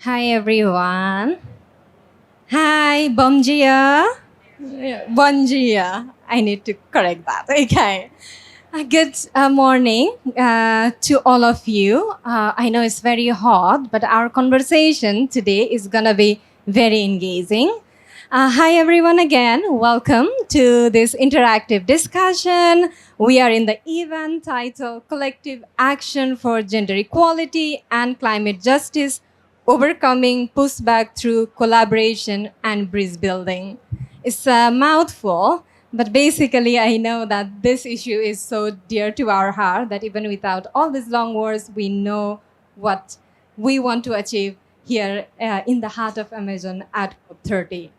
Hi everyone. Hi, Bomjia. Bonjia. I need to correct that. Okay. Good morning to all of you. I know it's very hot, but our conversation today is going to be very engaging. Hi, everyone, again. Welcome to this interactive discussion. We are in the event titled Collective Action for Gender Equality and Climate Justice Overcoming Pushback Through Collaboration and Bridge Building. It's a mouthful, but basically, I know that this issue is so dear to our heart that even without all these long words, we know what we want to achieve here in the heart of Amazon at COP30.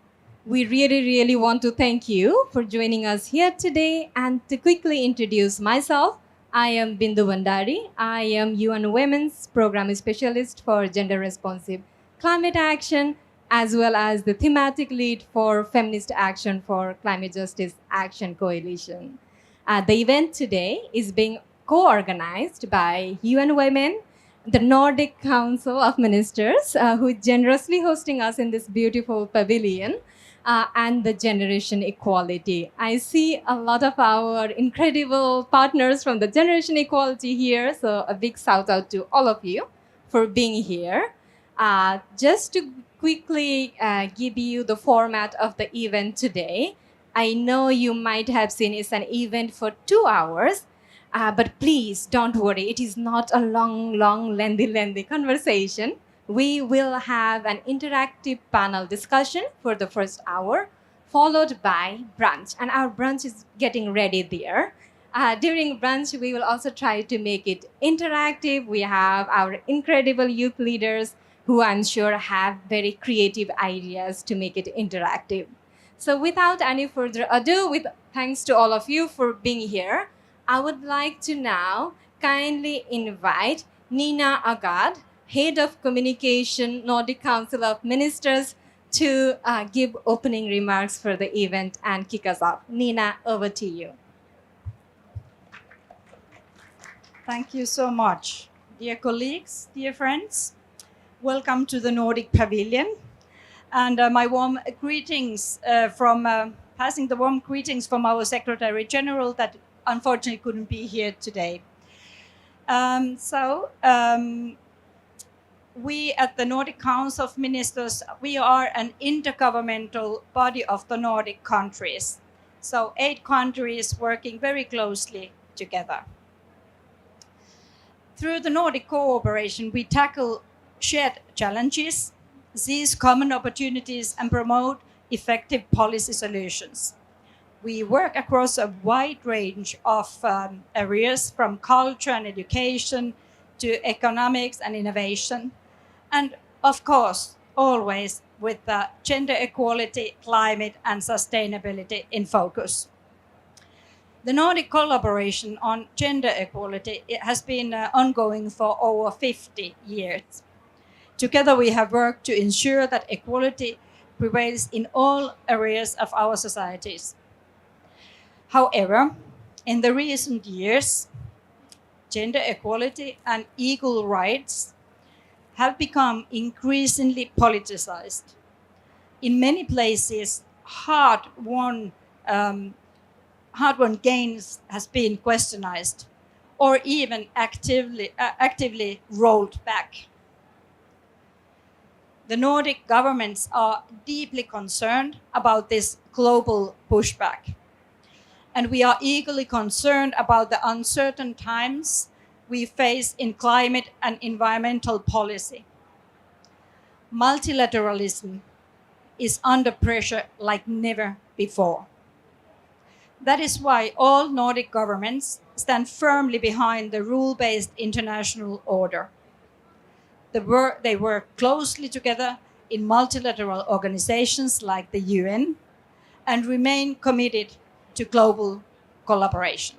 We really, really want to thank you for joining us here today. And to quickly introduce myself, I am Bindu Bandari. I am UN Women's Program Specialist for Gender Responsive Climate Action, as well as the thematic lead for Feminist Action for Climate Justice Action Coalition. The event today is being co-organized by UN Women, the Nordic Council of Ministers, who is generously hosting us in this beautiful pavilion, and the generation equality. I see a lot of our incredible partners from the generation equality here, so a big shout out to all of you for being here. Just to quickly give you the format of the event today, I know you might have seen it's an event for 2 hours, but please don't worry, it is not a long, lengthy conversation. We will have an interactive panel discussion for the first hour, followed by brunch. And our brunch is getting ready there. During brunch, we will also try to make it interactive. We have our incredible youth leaders who I'm sure have very creative ideas to make it interactive. So without any further ado, with thanks to all of you for being here, I would like to now kindly invite Nina Agad, Head of Communication, Nordic Council of Ministers, to give opening remarks for the event and kick us off. Nina, over to you. Thank you so much. Dear colleagues, dear friends, welcome to the Nordic Pavilion. And my warm greetings passing the warm greetings from our Secretary General that unfortunately couldn't be here today. We at the Nordic Council of Ministers, we are an intergovernmental body of the Nordic countries. So 8 countries working very closely together. Through the Nordic cooperation, we tackle shared challenges, seize common opportunities, and promote effective policy solutions. We work across a wide range of areas, from culture and education to economics and innovation. And of course, always with gender equality, climate, and sustainability in focus. The Nordic collaboration on gender equality has been ongoing for over 50 years. Together, we have worked to ensure that equality prevails in all areas of our societies. However, in the recent years, gender equality and equal rights have become increasingly politicized. In many places, hard-won gains has been questioned or even actively rolled back. The Nordic governments are deeply concerned about this global pushback. And we are equally concerned about the uncertain times we face in climate and environmental policy. Multilateralism is under pressure like never before. That is why all Nordic governments stand firmly behind the rule-based international order. They work closely together in multilateral organizations like the UN and remain committed to global collaboration.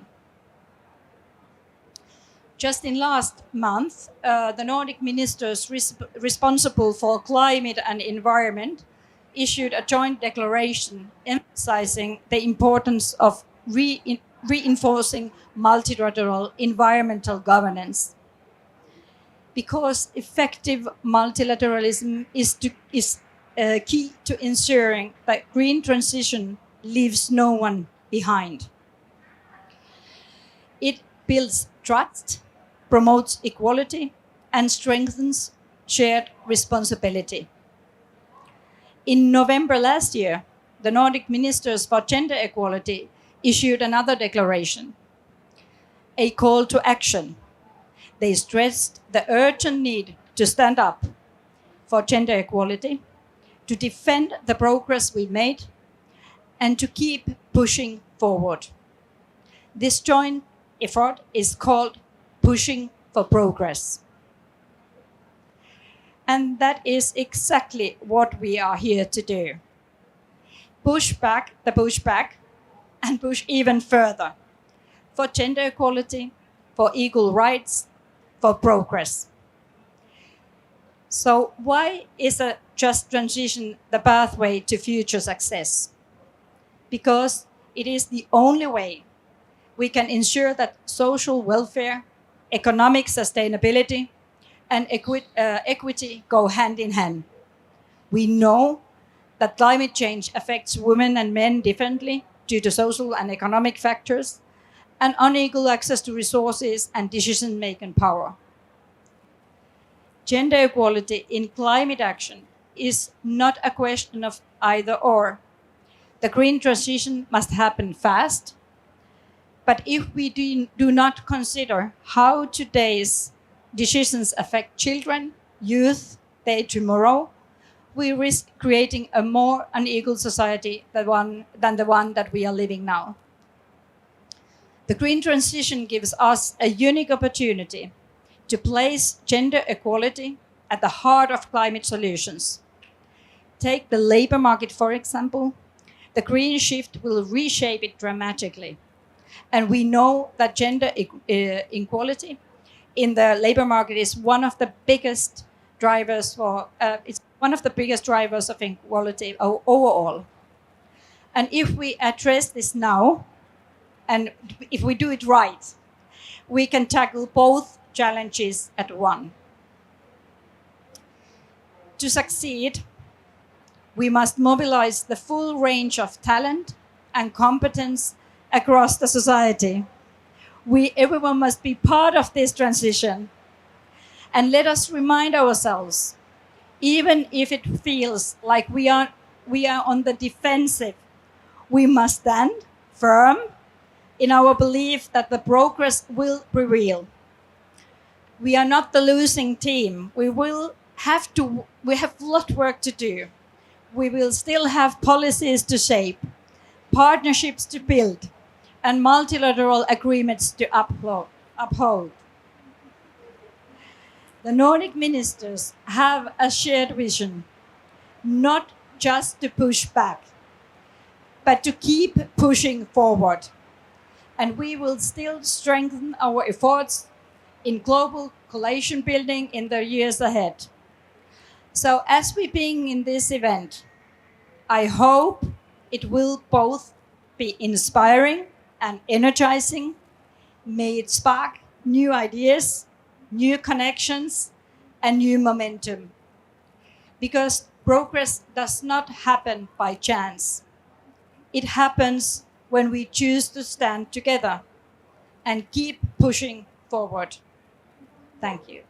Just in last month, the Nordic ministers responsible for climate and environment issued a joint declaration emphasizing the importance of reinforcing multilateral environmental governance. because effective multilateralism is key to ensuring that green transition leaves no one behind. It builds trust, promotes equality, and strengthens shared responsibility. In November last year, the Nordic Ministers for Gender Equality issued another declaration, a call to action. They stressed the urgent need to stand up for gender equality, to defend the progress we made, and to keep pushing forward. This joint effort is called Pushing for Progress. And that is exactly what we are here to do. Push back the pushback and push even further for gender equality, for equal rights, for progress. So why is a just transition the pathway to future success? Because it is the only way we can ensure that social welfare, economic sustainability, and equity go hand in hand. We know that climate change affects women and men differently due to social and economic factors, and unequal access to resources and decision-making power. Gender equality in climate action is not a question of either or. The green transition must happen fast, but if we do not consider how today's decisions affect children, youth, their tomorrow, we risk creating a more unequal society than the one that we are living now. The green transition gives us a unique opportunity to place gender equality at the heart of climate solutions. Take the labor market, for example. The green shift will reshape it dramatically. And we know that gender inequality in the labor market is one of the biggest drivers of inequality overall. And if we address this now, and if we do it right, we can tackle both challenges at once. To succeed, we must mobilize the full range of talent and competence across the society. Everyone must be part of this transition. And let us remind ourselves, even if it feels like we are on the defensive, we must stand firm in our belief that the progress will prevail. We are not the losing team. We have a lot of work to do. We will still have policies to shape, partnerships to build, and multilateral agreements to uphold. The Nordic ministers have a shared vision, not just to push back, but to keep pushing forward. And we will still strengthen our efforts in global coalition building in the years ahead. So as we being in this event, I hope it will both be inspiring and energizing. May it spark new ideas, new connections, and new momentum. Because progress does not happen by chance. It happens when we choose to stand together and keep pushing forward. Thank you.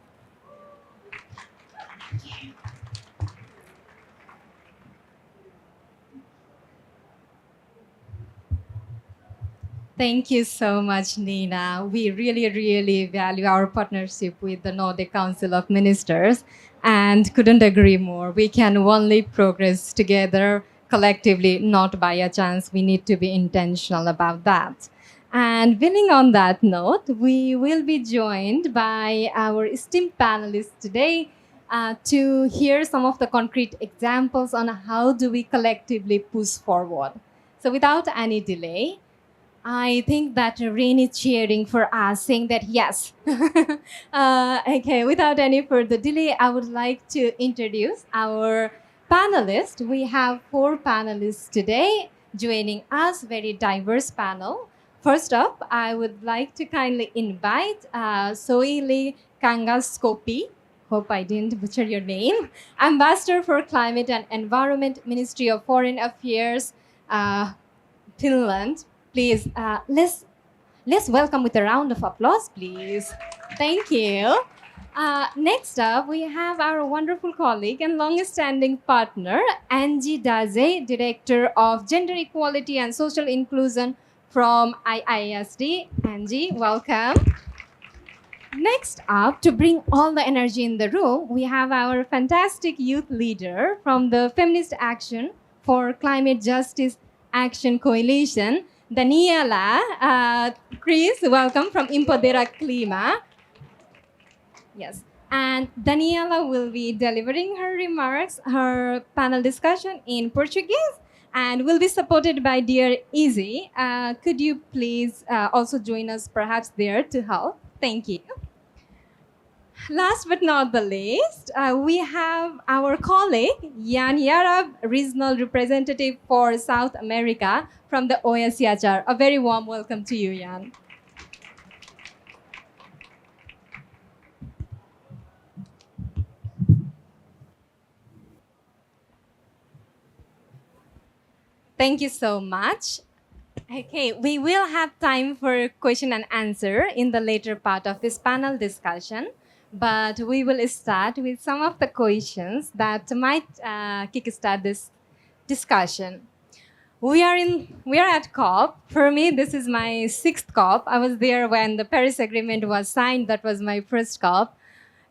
Thank you so much, Nina. We really, really value our partnership with the Nordic Council of Ministers and couldn't agree more. We can only progress together collectively, not by a chance. We need to be intentional about that. And building on that note, we will be joined by our esteemed panelists today to hear some of the concrete examples on how do we collectively push forward. So without any delay, I think that Rain is cheering for us, saying that yes. Okay, without any further delay, I would like to introduce our panelists. We have 4 panelists today joining us, very diverse panel. First up, I would like to kindly invite Soili Kangaskopi, hope I didn't butcher your name, Ambassador for Climate and Environment, Ministry of Foreign Affairs, Finland. Please, let's welcome with a round of applause, please. Thank you. Next up, we have our wonderful colleague and longest-standing partner, Angie Daze, Director of Gender Equality and Social Inclusion from IISD. Angie, welcome. Next up, to bring all the energy in the room, we have our fantastic youth leader from the Feminist Action for Climate Justice Action Coalition, Daniela. Chris, welcome from Empodera Clima. Yes. And Daniela will be delivering her remarks, her panel discussion in Portuguese, and will be supported by dear Izzy. Could you please also join us perhaps there to help? Thank you. Last but not the least, we have our colleague, Jan Yarab, Regional Representative for South America from the OSCHR. A very warm welcome to you, Jan. Thank you so much. Okay, we will have time for question and answer in the later part of this panel discussion, but we will start with some of the questions that might kickstart this discussion. We are at COP. For me, this is my 6th COP. I was there when the Paris Agreement was signed. That was my first COP.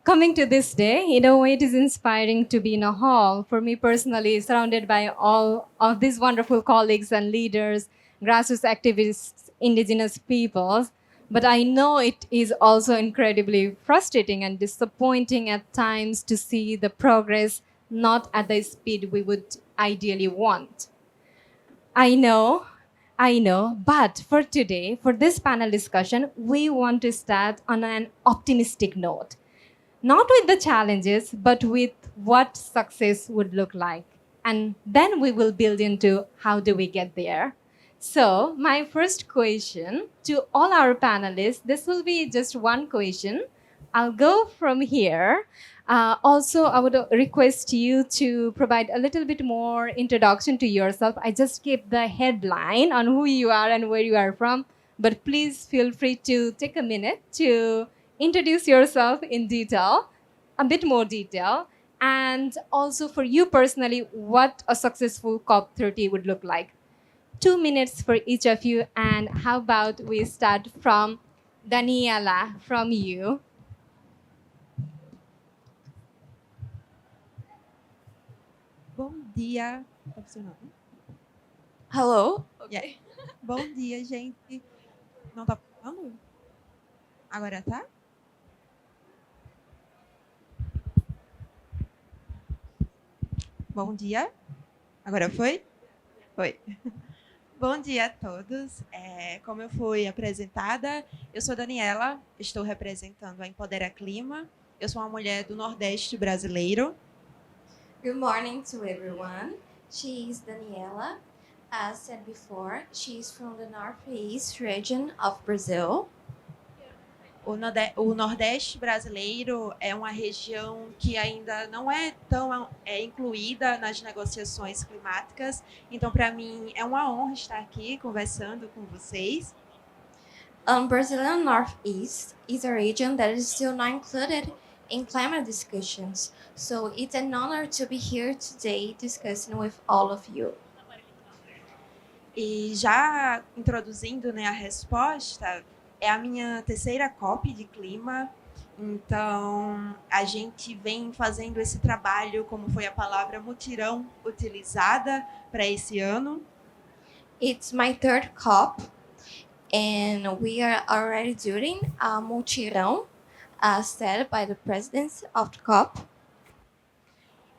Coming to this day, in a way, it is inspiring to be in a hall. For me personally, surrounded by all of these wonderful colleagues and leaders, grassroots activists, indigenous peoples. But I know it is also incredibly frustrating and disappointing at times to see the progress not at the speed we would ideally want. I know, but for today, for this panel discussion, we want to start on an optimistic note. Not with the challenges, but with what success would look like. And then we will build into how do we get there. So my first question to all our panelists, this will be just one question. I'll go from here. Also, I would request you to provide a little bit more introduction to yourself. I just kept the headline on who you are and where you are from, but please feel free to take a minute to introduce yourself in detail, a bit more detail, and also for you personally, what a successful COP30 would look like. 2 minutes for each of you, and how about we start from Daniela, from you. Bom dia. Tá funcionando? Hello. Okay. Yeah. Bom dia, gente. Não tá funcionando? Agora tá? Bom dia. Agora foi? Foi. Bom dia a todos. Como eu fui apresentada, eu sou Daniela, estou representando a Empodera Clima. Eu sou uma mulher do Nordeste brasileiro. Good morning to everyone. She is Daniela. As said before, she is from the Northeast region of Brazil. O Nordeste brasileiro é uma região que ainda não é tão incluída nas negociações climáticas. Então, para mim, é uma honra estar aqui conversando com vocês. Brazilian Northeast is a region that is still not included in climate discussions. So it's an honor to be here today discussing with all of you. E já introduzindo, né, a resposta, é a minha terceira COP de clima, então a gente vem fazendo esse trabalho, como foi a palavra mutirão utilizada para esse ano. It's my 3rd COP, and we are already doing a mutirão, as said by the presidents of the COP.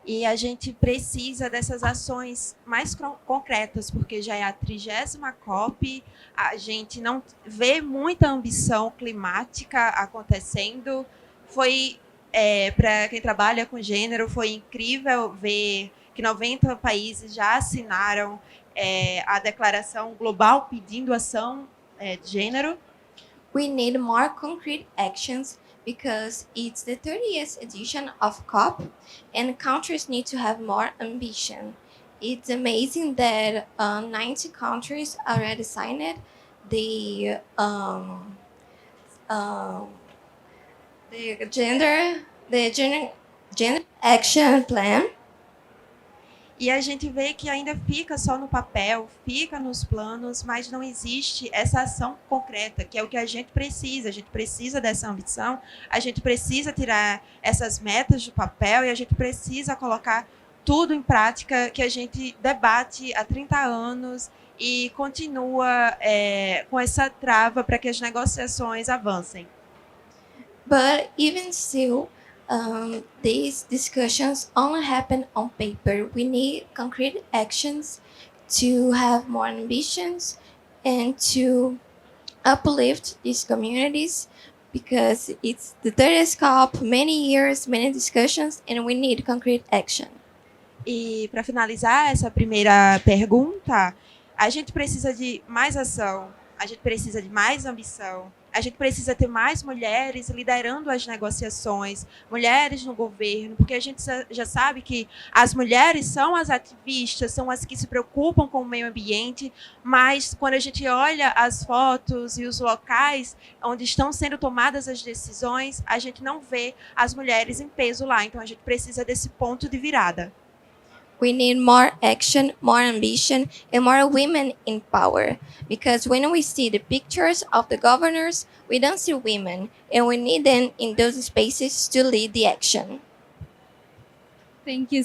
E a gente precisa dessas ações mais concretas, porque já é a 30ª COP, a gente não vê muita ambição climática acontecendo. Foi, para quem trabalha com gênero, foi incrível ver que 90 países já assinaram a declaração global pedindo ação de gênero. We need more concrete actions because it's the 30th edition of COP and countries need to have more ambition. It's amazing that 90 countries already signed it. The um, the gender action plan. E a gente vê que ainda fica só no papel, fica nos planos, mas não existe essa ação concreta, que é o que a gente precisa. A gente precisa dessa ambição, a gente precisa tirar essas metas do papel e a gente precisa colocar tudo em prática que a gente debate há 30 anos e continua com essa trava para que as negociações avancem. But even still, these discussions only happen on paper. We need concrete actions to have more ambitions and to uplift these communities because it's the 30th COP, many years, many discussions, and we need concrete action. E para finalizar essa primeira pergunta, a gente precisa de mais ação, a gente precisa de mais ambição, a gente precisa ter mais mulheres liderando as negociações, mulheres no governo, porque a gente já sabe que as mulheres são as ativistas, são as que se preocupam com o meio ambiente, mas quando a gente olha as fotos e os locais onde estão sendo tomadas as decisões, a gente não vê as mulheres em peso lá. Então a gente precisa desse ponto de virada. We need more action, more ambition, and more women in power. Because when we see the pictures of the governors, we don't see women, and we need them in those spaces to lead the action. Thank you.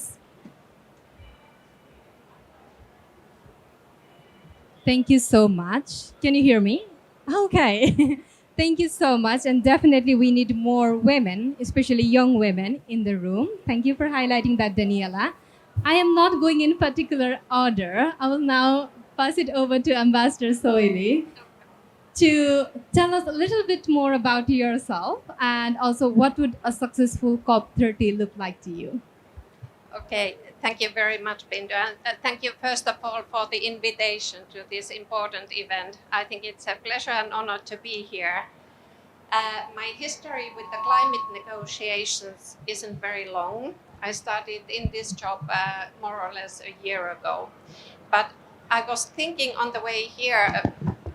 Thank you so much. Can you hear me? Okay. Thank you so much. And definitely we need more women, especially young women in the room. Thank you for highlighting that, Daniela. I am not going in particular order. I will now pass it over to Ambassador Soili to tell us a little bit more about yourself and also what would a successful COP30 look like to you. Okay, thank you very much, Bindu. And thank you, first of all, for the invitation to this important event. I think it's a pleasure and honor to be here. My history with the climate negotiations isn't very long. I started in this job more or less a year ago. But I was thinking on the way here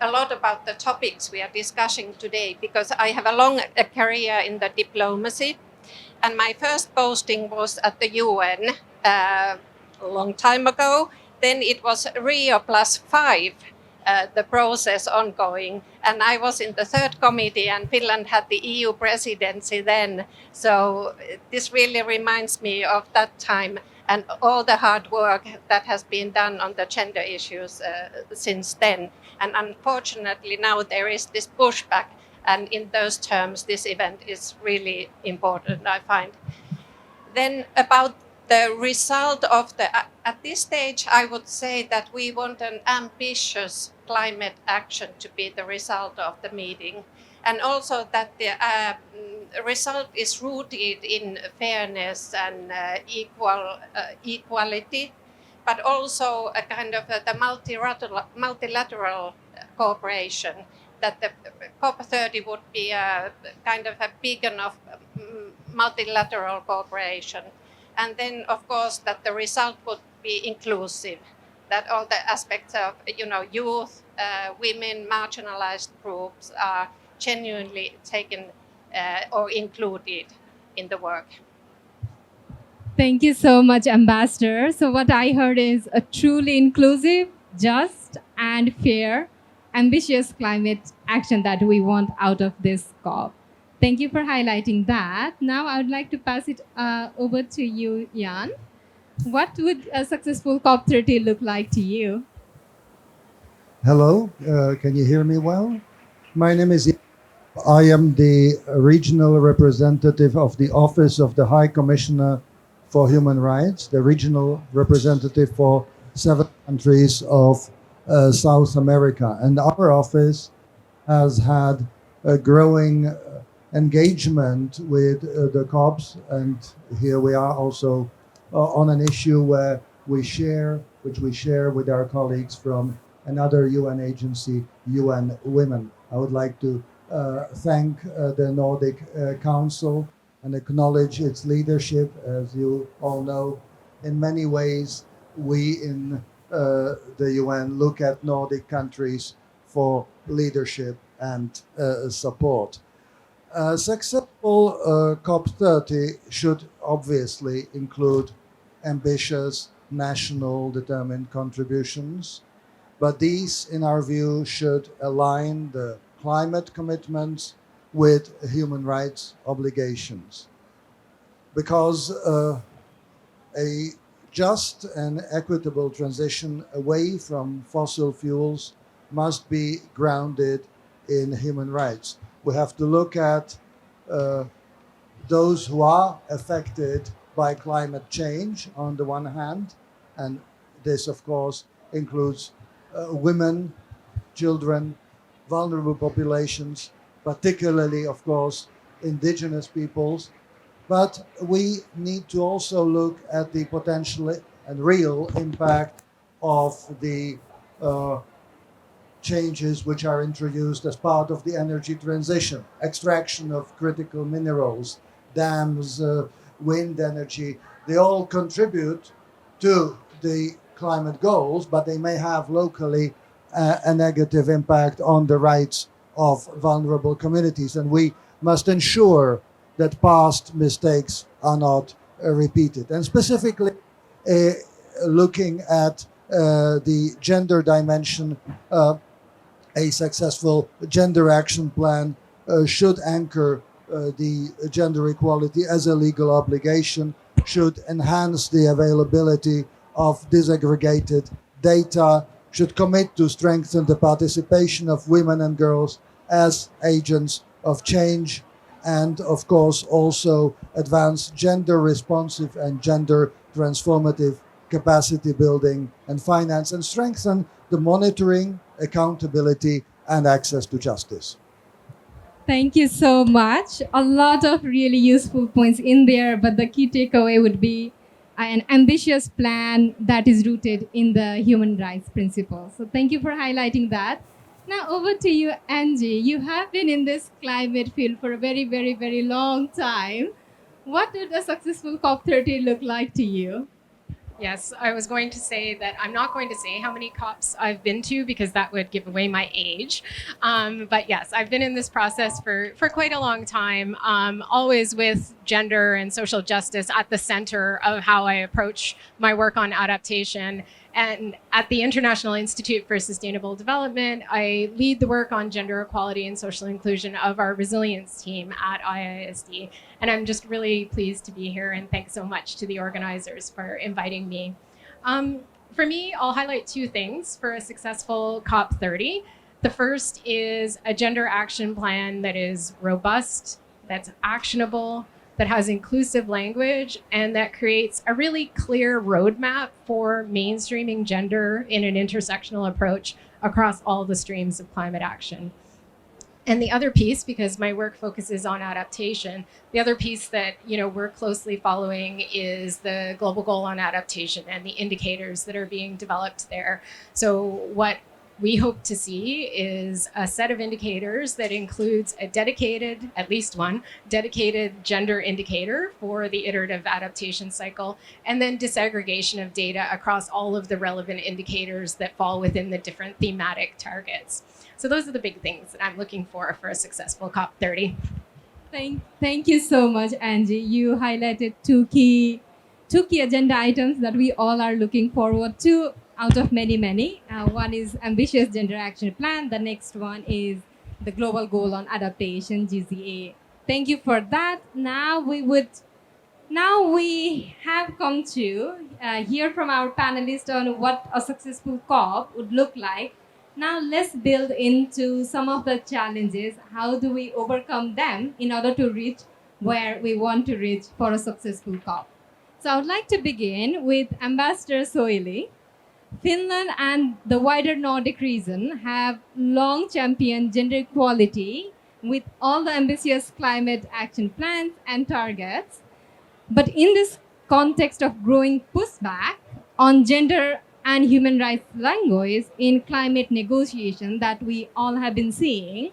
a lot about the topics we are discussing today because I have a long career in the diplomacy. And my first posting was at the UN a long time ago. Then it was Rio +5, the process ongoing. And I was in the third committee and Finland had the EU presidency then. So this really reminds me of that time and all the hard work that has been done on the gender issues since then. And unfortunately now there is this pushback. And in those terms, this event is really important, I find. Then about the result of at this stage, I would say that we want an ambitious climate action to be the result of the meeting. And also that the result is rooted in fairness and equality, but also a kind of the multilateral cooperation. That the COP30 would be a kind of a big enough multilateral cooperation. And then, of course, that the result would be inclusive, that all the aspects of, youth, women, marginalized groups are genuinely taken or included in the work. Thank you so much, Ambassador. So what I heard is a truly inclusive, just and fair, ambitious climate action that we want out of this COP. Thank you for highlighting that. Now I would like to pass it over to you, Jan. What would a successful COP30 look like to you? Hello, can you hear me well? My name is Jan. I am the regional representative of the Office of the High Commissioner for Human Rights, the regional representative for 7 countries of South America. And our office has had a growing engagement with the COPs. And here we are also on an issue where which we share with our colleagues from another UN agency, UN Women. I would like to thank the Nordic Council and acknowledge its leadership. As you all know, in many ways, we in the UN look at Nordic countries for leadership and support. Successful COP30 should obviously include ambitious national determined contributions, but these, in our view, should align the climate commitments with human rights obligations. Because a just and equitable transition away from fossil fuels must be grounded in human rights. We have to look at those who are affected by climate change on the one hand, and this, of course, includes women, children, vulnerable populations, particularly, of course, indigenous peoples. But we need to also look at the potential and real impact of the changes which are introduced as part of the energy transition, extraction of critical minerals, dams, wind energy. They all contribute to the climate goals, but they may have locally a negative impact on the rights of vulnerable communities. And we must ensure that past mistakes are not repeated. And specifically, looking at the gender dimension, a successful gender action plan should anchor the gender equality as a legal obligation, should enhance the availability of disaggregated data, should commit to strengthen the participation of women and girls as agents of change, and of course also advance gender responsive and gender transformative capacity building and finance, and strengthen the monitoring, accountability, and access to justice. Thank you so much. A lot of really useful points in there, but the key takeaway would be an ambitious plan that is rooted in the human rights principles. So thank you for highlighting that. Now over to you, Angie. You have been in this climate field for a very, very, very long time. What did a successful COP30 look like to you? Yes, I was going to say that I'm not going to say how many COPs I've been to because that would give away my age. But yes, I've been in this process for quite a long time, always with gender and social justice at the center of how I approach my work on adaptation. And at the International Institute for Sustainable Development, I lead the work on gender equality and social inclusion of our resilience team at IISD. And I'm just really pleased to be here, and thanks so much to the organizers for inviting me. For me, I'll highlight two things for a successful COP30. The first is a gender action plan that is robust, that's actionable, that has inclusive language, and that creates a really clear roadmap for mainstreaming gender in an intersectional approach across all the streams of climate action. And the other piece, because my work focuses on adaptation, the other piece that we're closely following is the Global Goal on Adaptation and the indicators that are being developed there. So what we hope to see is a set of indicators that includes a dedicated, at least one, dedicated gender indicator for the iterative adaptation cycle, and then disaggregation of data across all of the relevant indicators that fall within the different thematic targets. So those are the big things that I'm looking for a successful COP30. Thank you so much, Angie. You highlighted two key agenda items that we all are looking forward to out of many, many. One is ambitious gender action plan. The next one is the global goal on adaptation, GCA. Thank you for that. Now we have come to hear from our panelists on what a successful COP would look like. Now let's build into some of the challenges. How do we overcome them in order to reach where we want to reach for a successful COP? So I would like to begin with Ambassador Soili. Finland and the wider Nordic region have long championed gender equality with all the ambitious climate action plans and targets. But in this context of growing pushback on gender and human rights language in climate negotiation that we all have been seeing,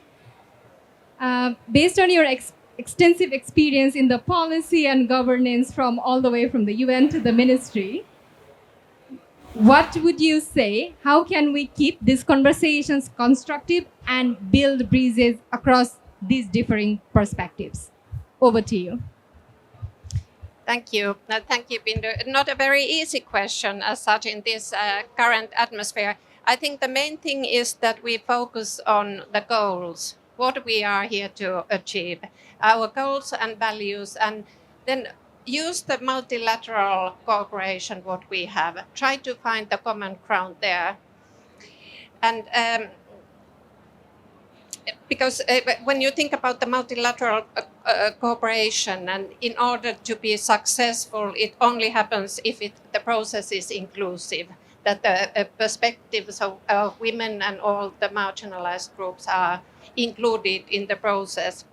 Based on your extensive experience in the policy and governance from all the way from the UN to the ministry, what would you say? How can we keep these conversations constructive and build bridges across these differing perspectives? Over to you. Thank you. Thank you, Bindu. Not a very easy question as such in this current atmosphere. I think the main thing is that we focus on the goals, what we are here to achieve, our goals and values, and then use the multilateral cooperation what we have. Try to find the common ground there. And because when you think about the multilateral cooperation, and in order to be successful, it only happens if the process is inclusive, that the perspectives of women and all the marginalized groups are included in the process.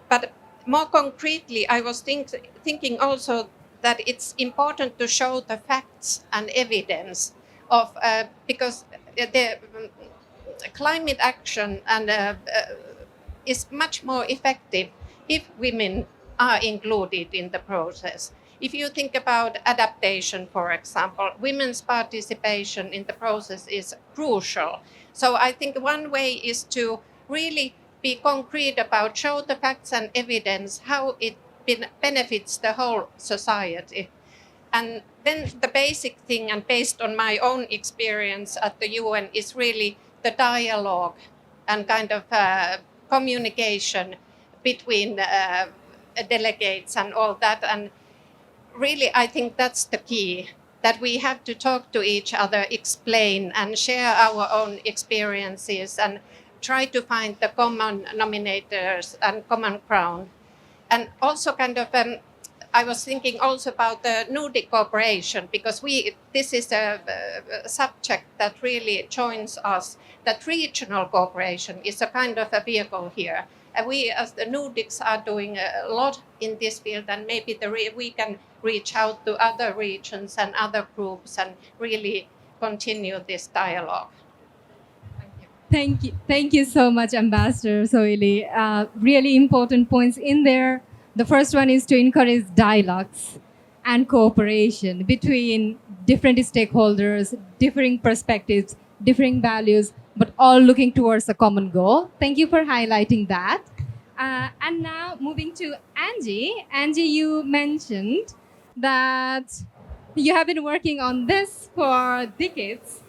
But more concretely, I was thinking also that it's important to show the facts and evidence of, because the climate action and is much more effective if women are included in the process. If you think about adaptation, for example, women's participation in the process is crucial. So I think one way is to really be concrete about, show the facts and evidence, how it benefits the whole society. And then the basic thing, and based on my own experience at the UN, is really the dialogue and kind of communication between delegates and all that. And really, I think that's the key, that we have to talk to each other, explain and share our own experiences and try to find the common nominators and common ground. And also kind of, I was thinking also about the Nordic cooperation, because this is a subject that really joins us, that regional cooperation is a kind of a vehicle here. And we as the Nordics are doing a lot in this field, and maybe we can reach out to other regions and other groups and really continue this dialogue. Thank you so much, Ambassador Soili. Really important points in there. The first one is to encourage dialogues and cooperation between different stakeholders, differing perspectives, differing values, but all looking towards a common goal. Thank you for highlighting that. And now moving to Angie. Angie, you mentioned that you have been working on this for decades.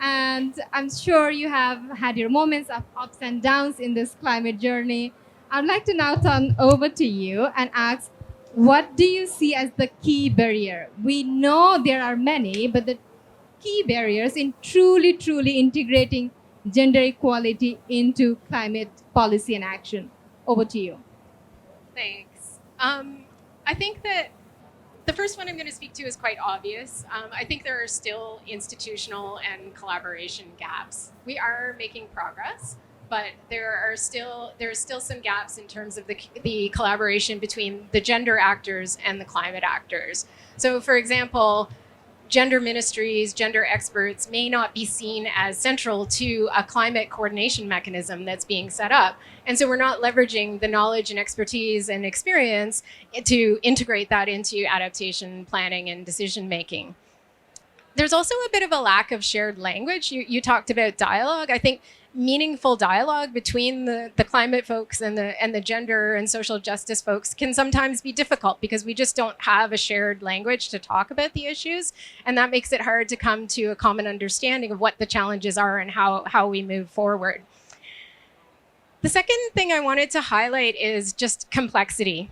And I'm sure you have had your moments of ups and downs in this climate journey. I'd like to now turn over to you and ask, what do you see as the key barrier? We know there are many, but the key barriers in truly integrating gender equality into climate policy and action. Over to you. Thanks. I think that the first one I'm going to speak to is quite obvious. I think there are still institutional and collaboration gaps. We are making progress, but there are still some gaps in terms of the collaboration between the gender actors and the climate actors. So, for example, gender ministries, gender experts may not be seen as central to a climate coordination mechanism that's being set up. And so we're not leveraging the knowledge and expertise and experience to integrate that into adaptation planning and decision making. There's also a bit of a lack of shared language. You talked about dialogue. I think meaningful dialogue between the climate folks and the gender and social justice folks can sometimes be difficult because we just don't have a shared language to talk about the issues. And that makes it hard to come to a common understanding of what the challenges are and how we move forward. The second thing I wanted to highlight is just complexity.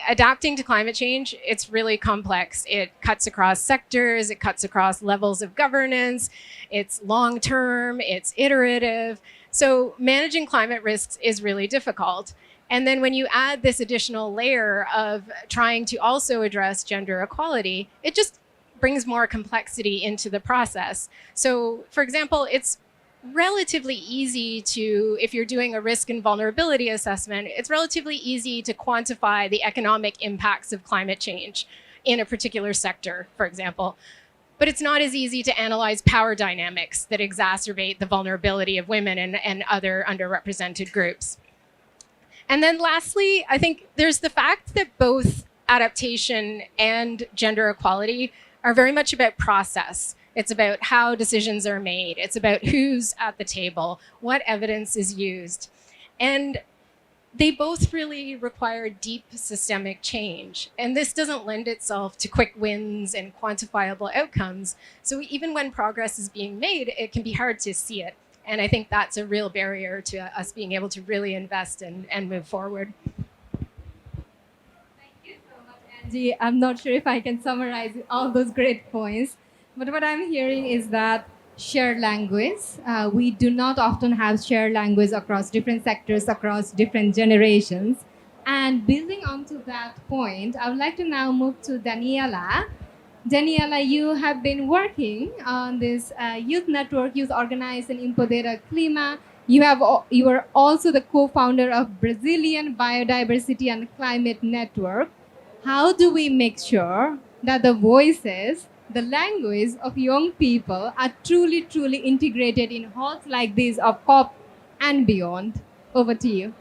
Adapting to climate change, it's really complex. It cuts across sectors, it cuts across levels of governance, it's long-term, it's iterative. So managing climate risks is really difficult. And then when you add this additional layer of trying to also address gender equality, it just brings more complexity into the process. So for example, it's relatively easy to, if you're doing a risk and vulnerability assessment, it's relatively easy to quantify the economic impacts of climate change in a particular sector, for example. But it's not as easy to analyze power dynamics that exacerbate the vulnerability of women and other underrepresented groups. And then lastly, I think there's the fact that both adaptation and gender equality are very much about process. It's about how decisions are made. It's about who's at the table, what evidence is used. And they both really require deep systemic change. And this doesn't lend itself to quick wins and quantifiable outcomes. So even when progress is being made, it can be hard to see it. And I think that's a real barrier to us being able to really invest and move forward. Thank you so much, Angie. I'm not sure if I can summarize all those great points, but what I'm hearing is that shared language, we do not often have shared language across different sectors, across different generations. And building onto that point, I would like to now move to Daniela. Daniela, you have been working on this youth network, Youth Organized and Empodera Clima. You are also the co-founder of Brazilian Biodiversity and Climate Network. How do we make sure that the voices, the language of young people are truly, truly integrated in halls like these of COP and beyond? Over to you.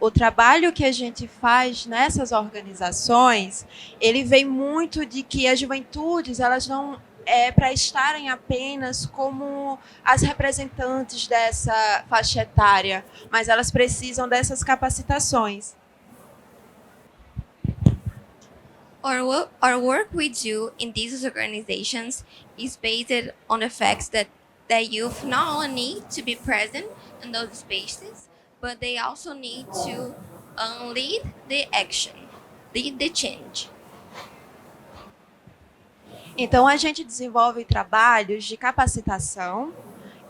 O trabalho que a gente faz nessas organizações, ele vem muito de que as juventudes, elas não para estarem apenas como as representantes dessa faixa etária, mas elas precisam dessas capacitações. Our work we do in these organizations is based on the facts that youth not only need to be present in those spaces, but they also need to lead the action, lead the change. Então, a gente desenvolve trabalhos de capacitação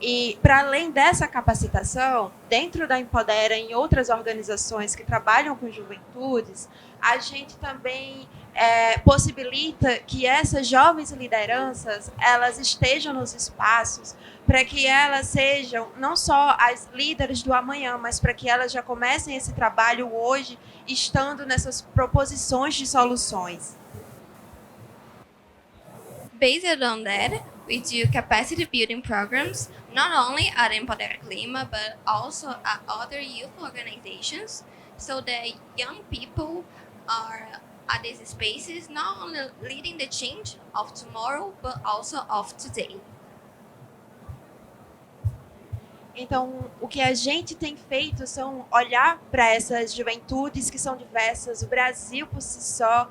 e, para além dessa capacitação, dentro da Empodera e em outras organizações que trabalham com juventudes, a gente também possibilita que essas jovens lideranças elas estejam nos espaços para que elas sejam não só as líderes do amanhã, mas para que elas já comecem esse trabalho hoje, estando nessas proposições de soluções. Based on that, we do capacity building programs, not only at Empodera Clima, but also at other youth organizations, so that young people are at these spaces, not only leading the change of tomorrow, but also of today. Então, o que a gente tem feito são olhar para essas juventudes que são diversas, o Brasil por si só,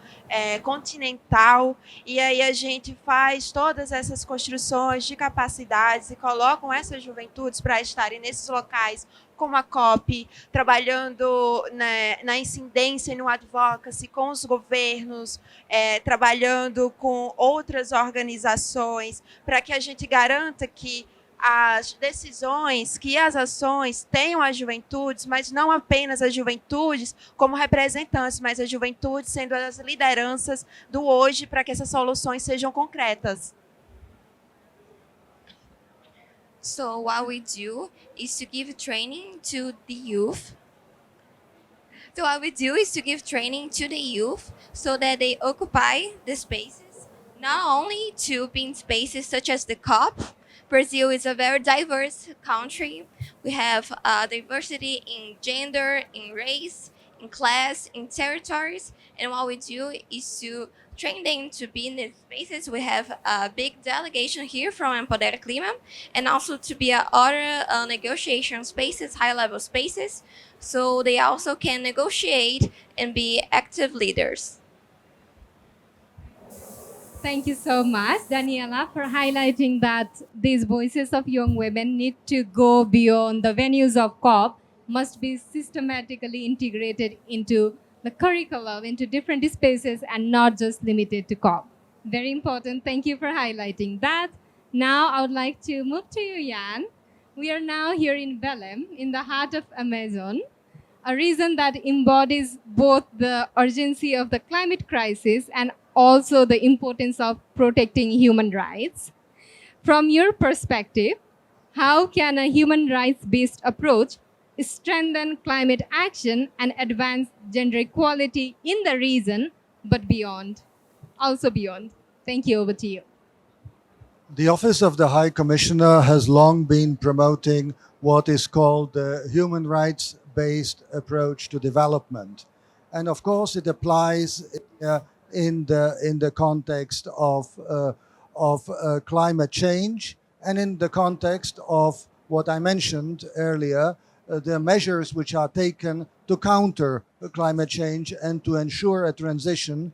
continental, e aí a gente faz todas essas construções de capacidades e colocam essas juventudes para estarem nesses locais, como a COP, trabalhando na incidência e no advocacy com os governos, trabalhando com outras organizações, para que a gente garanta que as decisões, que as ações tenham as juventudes, mas não apenas as juventudes como representantes, mas as juventudes sendo as lideranças do hoje para que essas soluções sejam concretas. So what we do is to give training to the youth. So what we do is to give training to the youth so that they occupy the spaces, not only to be in spaces such as the COP. Brazil is a very diverse country. We have diversity in gender, in race, in class, in territories. And what we do is to train them to be in these spaces. We have a big delegation here from Empodera Clima, and also to be at other negotiation spaces, high-level spaces, so they also can negotiate and be active leaders. Thank you so much, Daniela, for highlighting that these voices of young women need to go beyond the venues of COP, must be systematically integrated into the curriculum, into different spaces, and not just limited to COP. Very important. Thank you for highlighting that. Now, I would like to move to you, Jan. We are now here in Belém, in the heart of Amazon, a region that embodies both the urgency of the climate crisis and also the importance of protecting human rights. From your perspective, how can a human rights-based approach strengthen climate action and advance gender equality in the region, but beyond, also beyond? Thank you. Over to you. The Office of the High Commissioner has long been promoting what is called the human rights based approach to development. And of course, it applies in the context of climate change and in the context of what I mentioned earlier, the measures which are taken to counter climate change and to ensure a transition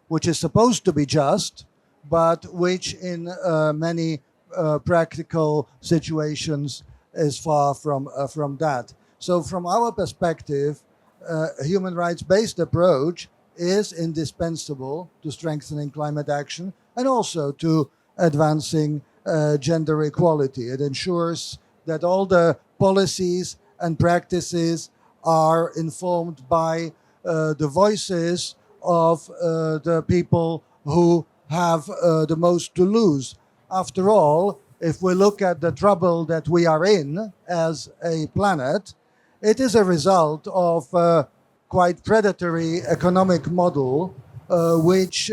which is supposed to be just, but which in many practical situations is far from that. So from our perspective, a human rights-based approach is indispensable to strengthening climate action and also to advancing gender equality. It ensures that all the policies and practices are informed by the voices of the people who have the most to lose. After all, if we look at the trouble that we are in as a planet, it is a result of a quite predatory economic model which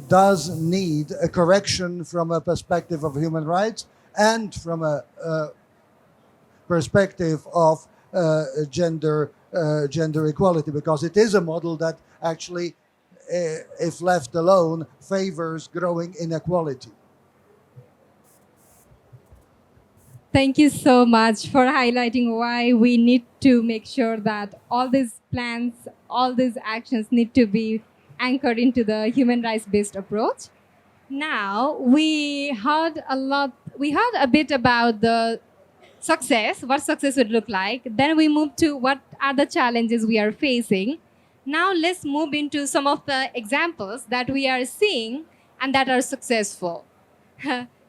does need a correction from a perspective of human rights and from a perspective of gender equality, because it is a model that actually, if left alone, favors growing inequality. Thank you so much for highlighting why we need to make sure that all these plans, all these actions need to be anchored into the human rights based approach. Now, we heard a bit about the success, what success would look like. Then we move to what are the challenges we are facing. Now, let's move into some of the examples that we are seeing and that are successful.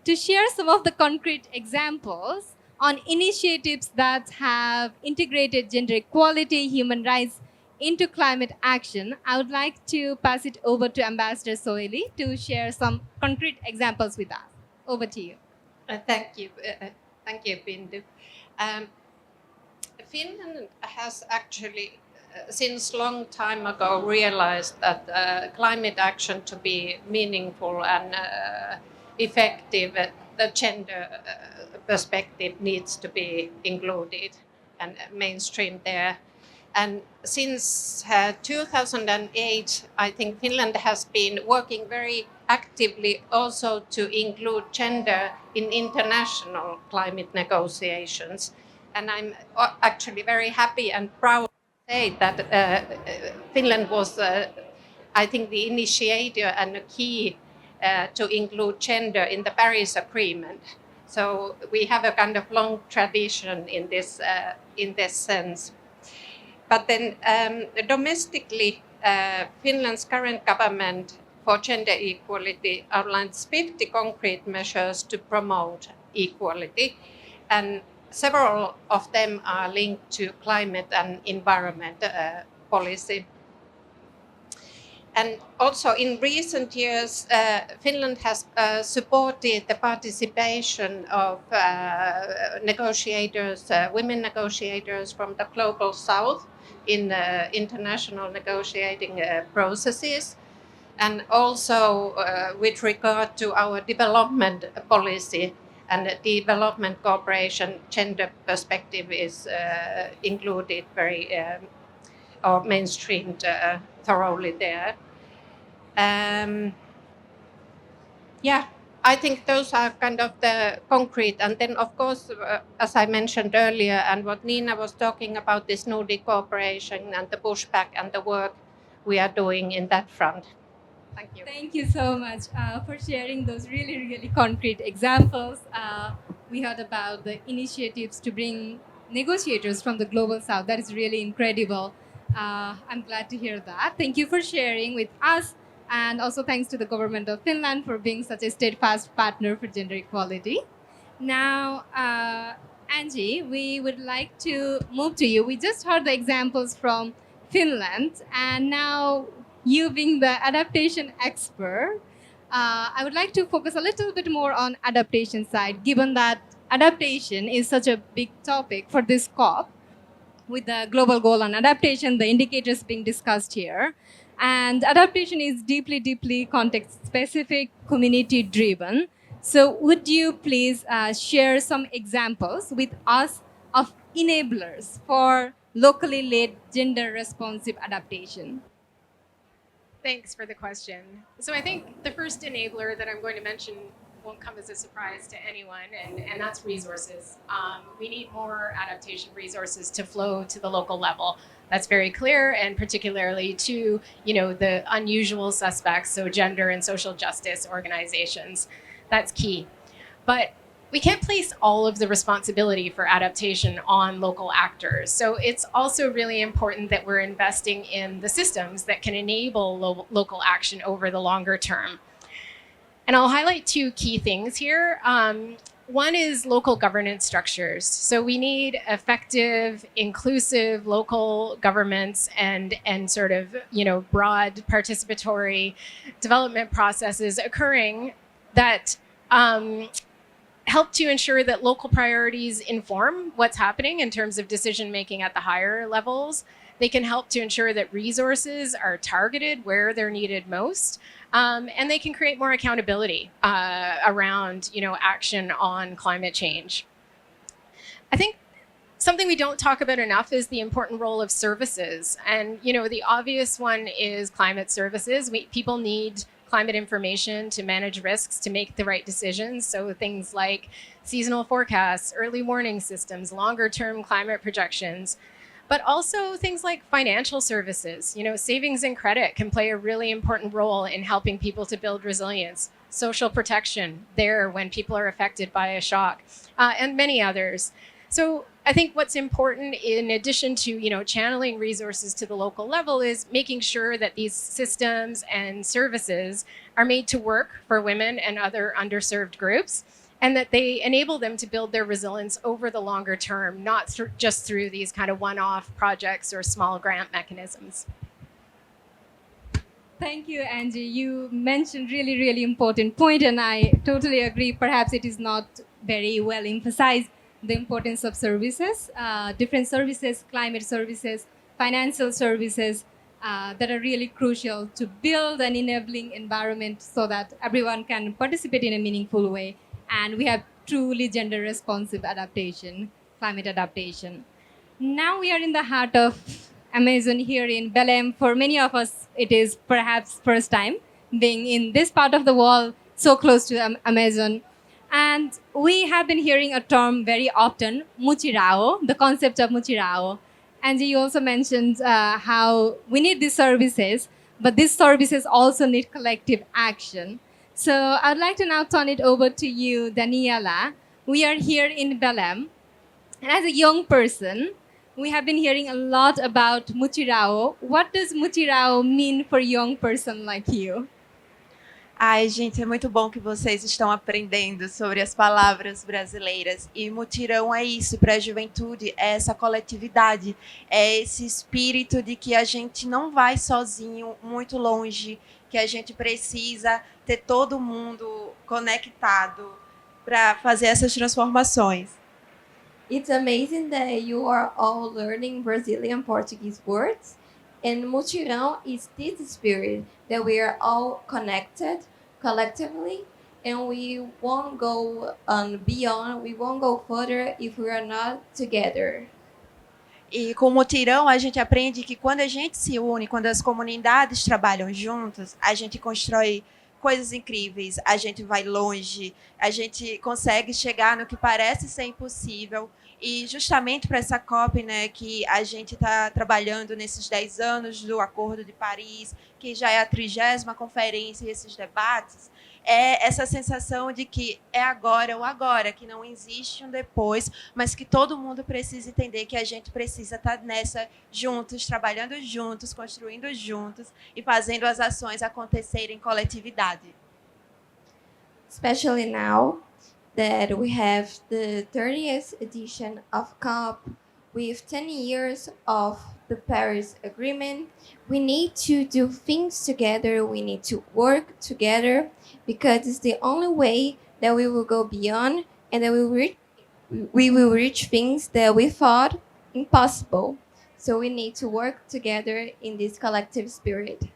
To share some of the concrete examples on initiatives that have integrated gender equality, human rights into climate action, I would like to pass it over to Ambassador Soeli to share some concrete examples with us. Over to you. Thank you. Thank you, Bindu. Finland has actually, since long time ago, realized that climate action to be meaningful and effective, the gender perspective needs to be included and mainstreamed there. And since 2008, I think Finland has been working very actively also to include gender in international climate negotiations. And I'm actually very happy and proud to say that Finland was, I think, the initiator and a key to include gender in the Paris Agreement. So we have a kind of long tradition in this sense. But then domestically, Finland's current government for gender equality outlines 50 concrete measures to promote equality, and several of them are linked to climate and environment policy. And also in recent years, Finland has supported the participation of negotiators, women negotiators from the global south in international negotiating processes. And also with regard to our development policy and development cooperation, gender perspective is included very or mainstreamed thoroughly there. Yeah, I think those are kind of the concrete. And then, of course, as I mentioned earlier, and what Nina was talking about, this Nordic cooperation and the pushback and the work we are doing in that front. Thank you. Thank you so much for sharing those really, really concrete examples. We heard about the initiatives to bring negotiators from the global south. That is really incredible. I'm glad to hear that. Thank you for sharing with us. And also thanks to the government of Finland for being such a steadfast partner for gender equality. Now, Angie, we would like to move to you. We just heard the examples from Finland, and now you being the adaptation expert, I would like to focus a little bit more on adaptation side, given that adaptation is such a big topic for this COP, with the global goal on adaptation, the indicators being discussed here. And adaptation is deeply, deeply context-specific, community-driven. So would you please share some examples with us of enablers for locally led gender responsive adaptation? Thanks for the question. So I think the first enabler that I'm going to mention won't come as a surprise to anyone, and that's resources. We need more adaptation resources to flow to the local level. That's very clear, and particularly to the unusual suspects, so gender and social justice organizations. That's key. But we can't place all of the responsibility for adaptation on local actors. So it's also really important that we're investing in the systems that can enable local action over the longer term. And I'll highlight two key things here. One is local governance structures. So we need effective, inclusive local governments and sort of broad participatory development processes occurring that help to ensure that local priorities inform what's happening in terms of decision making at the higher levels. They can help to ensure that resources are targeted where they're needed most. And they can create more accountability around action on climate change. I think something we don't talk about enough is the important role of services. And the obvious one is climate services. People need climate information to manage risks, to make the right decisions. So things like seasonal forecasts, early warning systems, longer term climate projections, but also things like financial services. Savings and credit can play a really important role in helping people to build resilience, social protection there when people are affected by a shock, and many others. So I think what's important, in addition to channeling resources to the local level, is making sure that these systems and services are made to work for women and other underserved groups, and that they enable them to build their resilience over the longer term, not just through these kind of one-off projects or small grant mechanisms. Thank you, Angie. You mentioned really, really important point, and I totally agree. Perhaps it is not very well emphasized, the importance of services, different services, climate services, financial services that are really crucial to build an enabling environment so that everyone can participate in a meaningful way. And we have truly gender responsive adaptation, climate adaptation. Now we are in the heart of Amazon here in Belém. For many of us, it is perhaps first time being in this part of the world, so close to Amazon. And we have been hearing a term very often, mutirao, the concept of mutirao. And you also mentioned how we need these services, but these services also need collective action. So I'd like to now turn it over to you, Daniela. We are here in Belém. And as a young person, we have been hearing a lot about mutirao. What does mutirao mean for a young person like you? Ai, gente, é muito bom que vocês estão aprendendo sobre as palavras brasileiras. E mutirão é isso, para a juventude, é essa coletividade, é esse espírito de que a gente não vai sozinho muito longe, que a gente precisa ter todo mundo conectado para fazer essas transformações. It's amazing that you are all learning Brazilian Portuguese words. And mutirão is this spirit that we are all connected collectively, and we won't go beyond, we won't go further if we are not together. E com o mutirão a gente aprende que quando a gente se une, quando as comunidades trabalham juntas, a gente constrói coisas incríveis, a gente vai longe, a gente consegue chegar no que parece ser impossível. E justamente para essa COP, né, que a gente está trabalhando nesses 10 anos do Acordo de Paris, que já é a 30ª conferência e esses debates, é essa sensação de que é agora ou agora, que não existe um depois, mas que todo mundo precisa entender que a gente precisa estar nessa juntos, trabalhando juntos, construindo juntos e fazendo as ações acontecerem em coletividade. Especially now that we have the 30th edition of COP with 10 years of the Paris Agreement, we need to do things together, we need to work together, because it's the only way that we will go beyond and that we will reach things that we thought impossible. So we need to work together in this collective spirit.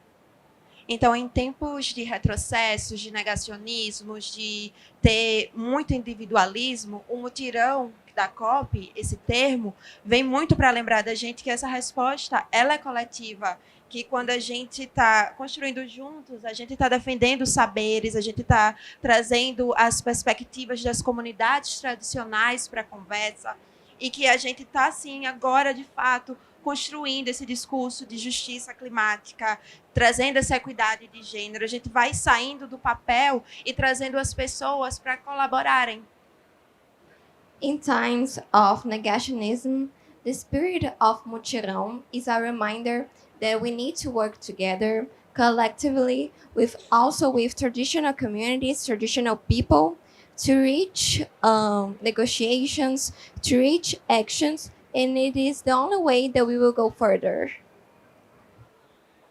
Então, em tempos de retrocessos, de negacionismos, de ter muito individualismo, o mutirão da COP, esse termo, vem muito para lembrar da gente que essa resposta ela é coletiva, que quando a gente está construindo juntos, a gente está defendendo os saberes, a gente está trazendo as perspectivas das comunidades tradicionais para a conversa, e que a gente está, assim, agora, de fato, construindo esse discurso de justiça climática, trazendo essa equidade de gênero. A gente vai saindo do papel e trazendo as pessoas para colaborarem. In times of negationism, the spirit of mutirão is a reminder that we need to work together collectively with traditional communities, traditional people, to reach negotiations, to reach actions, and it is the only way that we will go further.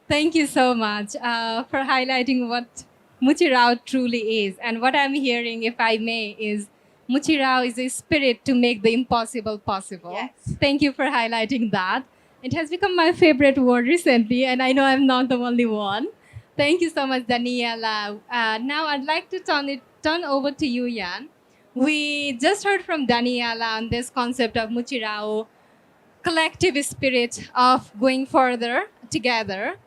Thank you so much for highlighting what Mutirao truly is. And what I'm hearing, if I may, is Mutirao is a spirit to make the impossible possible. Yes. Thank you for highlighting that. It has become my favorite word recently, and I know I'm not the only one. Thank you so much, Daniela. Now I'd like to turn over to you, Jan. We just heard from Daniela on this concept of Mutirao, collective spirit of going further together.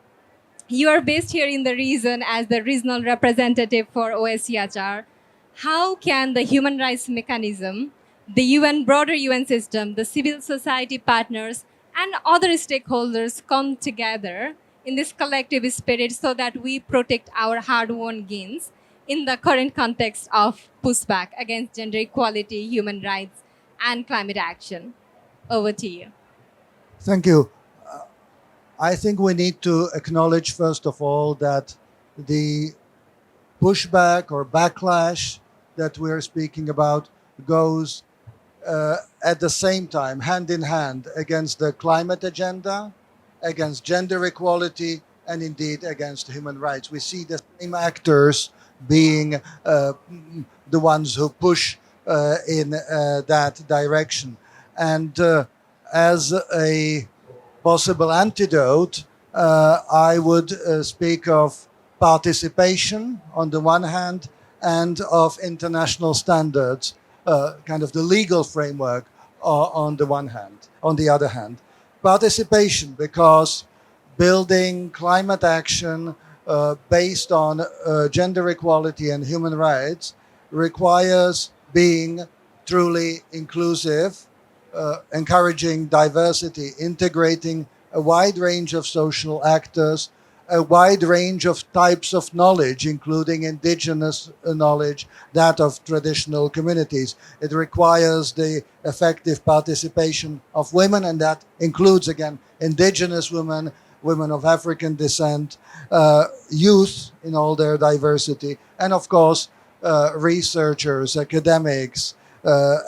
You are based here in the region as the regional representative for OSCHR. How can the human rights mechanism, the UN, broader UN system, the civil society partners, and other stakeholders come together in this collective spirit so that we protect our hard-won gains in the current context of pushback against gender equality, human rights, and climate action? Over to you. Thank you. I think we need to acknowledge, first of all, that the pushback or backlash that we're speaking about goes at the same time, hand in hand, against the climate agenda, against gender equality, and indeed against human rights. We see the same actors being the ones who push in that direction. And as a possible antidote, I would speak of participation on the one hand and of international standards, kind of the legal framework on the other hand. Participation, because building climate action based on gender equality and human rights requires being truly inclusive, encouraging diversity, integrating a wide range of social actors, a wide range of types of knowledge, including indigenous knowledge, that of traditional communities. It requires the effective participation of women, and that includes, again, indigenous women, women of African descent, youth in all their diversity, and of course, researchers, academics,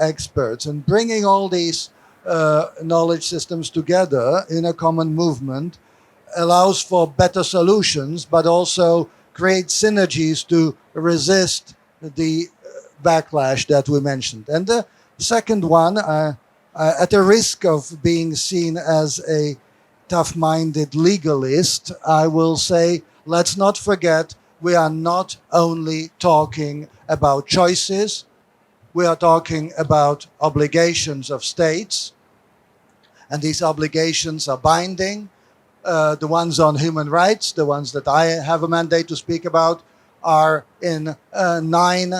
experts, and bringing all these knowledge systems together in a common movement allows for better solutions, but also creates synergies to resist the backlash that we mentioned. And the second one, at the risk of being seen as a tough-minded legalist, I will say, let's not forget, we are not only talking about choices, we are talking about obligations of states, and these obligations are binding. The ones on human rights, the ones that I have a mandate to speak about, are in 9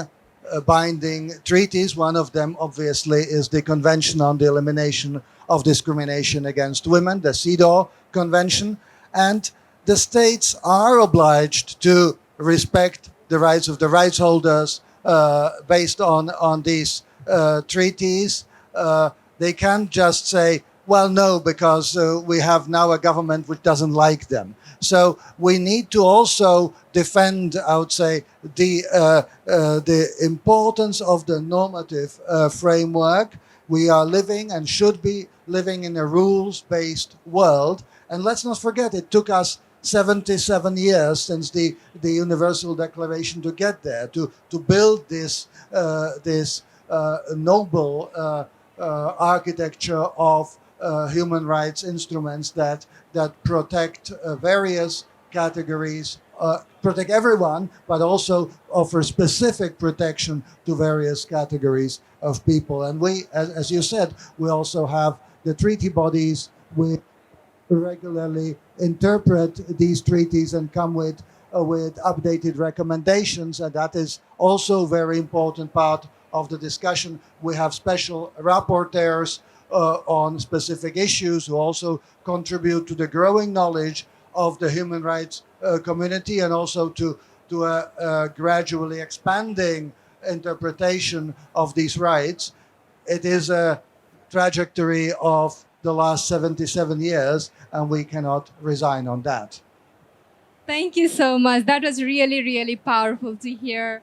binding treaties. One of them, obviously, is the Convention on the Elimination of Discrimination Against Women, the CEDAW Convention. And the states are obliged to respect the rights of the rights holders based on these treaties. They can't just say, well, no, because we have now a government which doesn't like them. So we need to also defend, I would say, the importance of the normative framework. We are living and should be living in a rules-based world. And let's not forget, it took us 77 years since the Universal Declaration to get there, to build this noble architecture of human rights instruments that protect various categories protect everyone, but also offer specific protection to various categories of people. And we, as you said, we also have the treaty bodies. We regularly interpret these treaties and come with updated recommendations, and that is also a very important part of the discussion. We have special rapporteurs on specific issues who also contribute to the growing knowledge of the human rights community, and also to a gradually expanding interpretation of these rights. It is a trajectory of the last 77 years, and we cannot resign on that. Thank you so much. That was really, really powerful to hear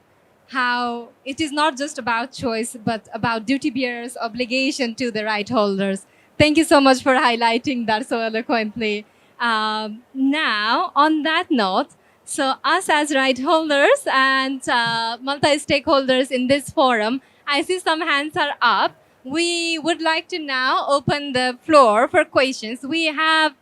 how it is not just about choice, but about duty bearers' obligation to the right holders. Thank you so much for highlighting that so eloquently. Now, on that note, so us as right holders and multi-stakeholders in this forum, I see some hands are up. We would like to now open the floor for questions. We have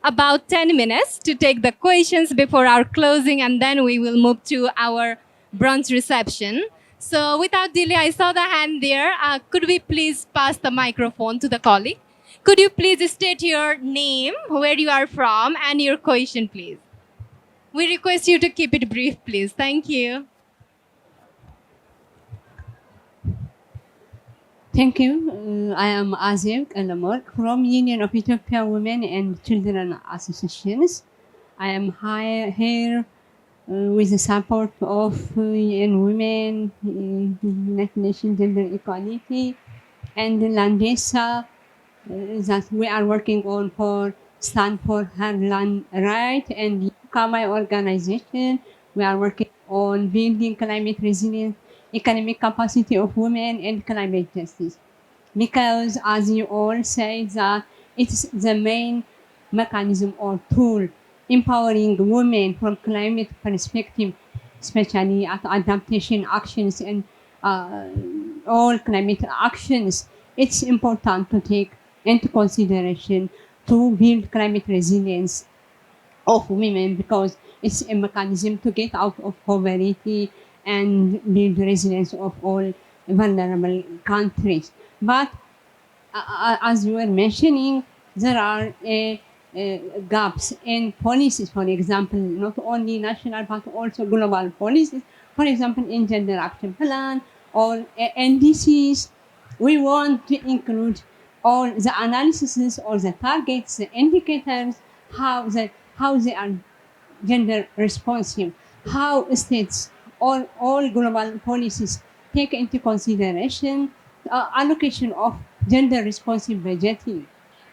about 10 minutes to take the questions before our closing, and then we will move to our brunch reception. So without delay, I saw the hand there. Could we please pass the microphone to the colleague? Could you please state your name, where you are from, and your question, please? We request you to keep it brief, please. Thank you. Thank you. I am Azir Kalamur from Union of Ethiopian Women and Children Associations. I am here with the support of UN Women, United Nations Gender Equality, and Landesa that we are working on for stand for her land right, and my organization. We are working on building climate resilience, economic capacity of women, and climate justice. Because as you all say, that it's the main mechanism or tool empowering women from climate perspective, especially at adaptation actions and all climate actions. It's important to take into consideration to build climate resilience of women, because it's a mechanism to get out of poverty and build resilience of all vulnerable countries. But as you were mentioning, there are gaps in policies, for example, not only national but also global policies. For example, in Gender Action Plan or NDCs, we want to include all the analyses or the targets, the indicators, how they are gender responsive, how states or all global policies take into consideration allocation of gender responsive budgeting.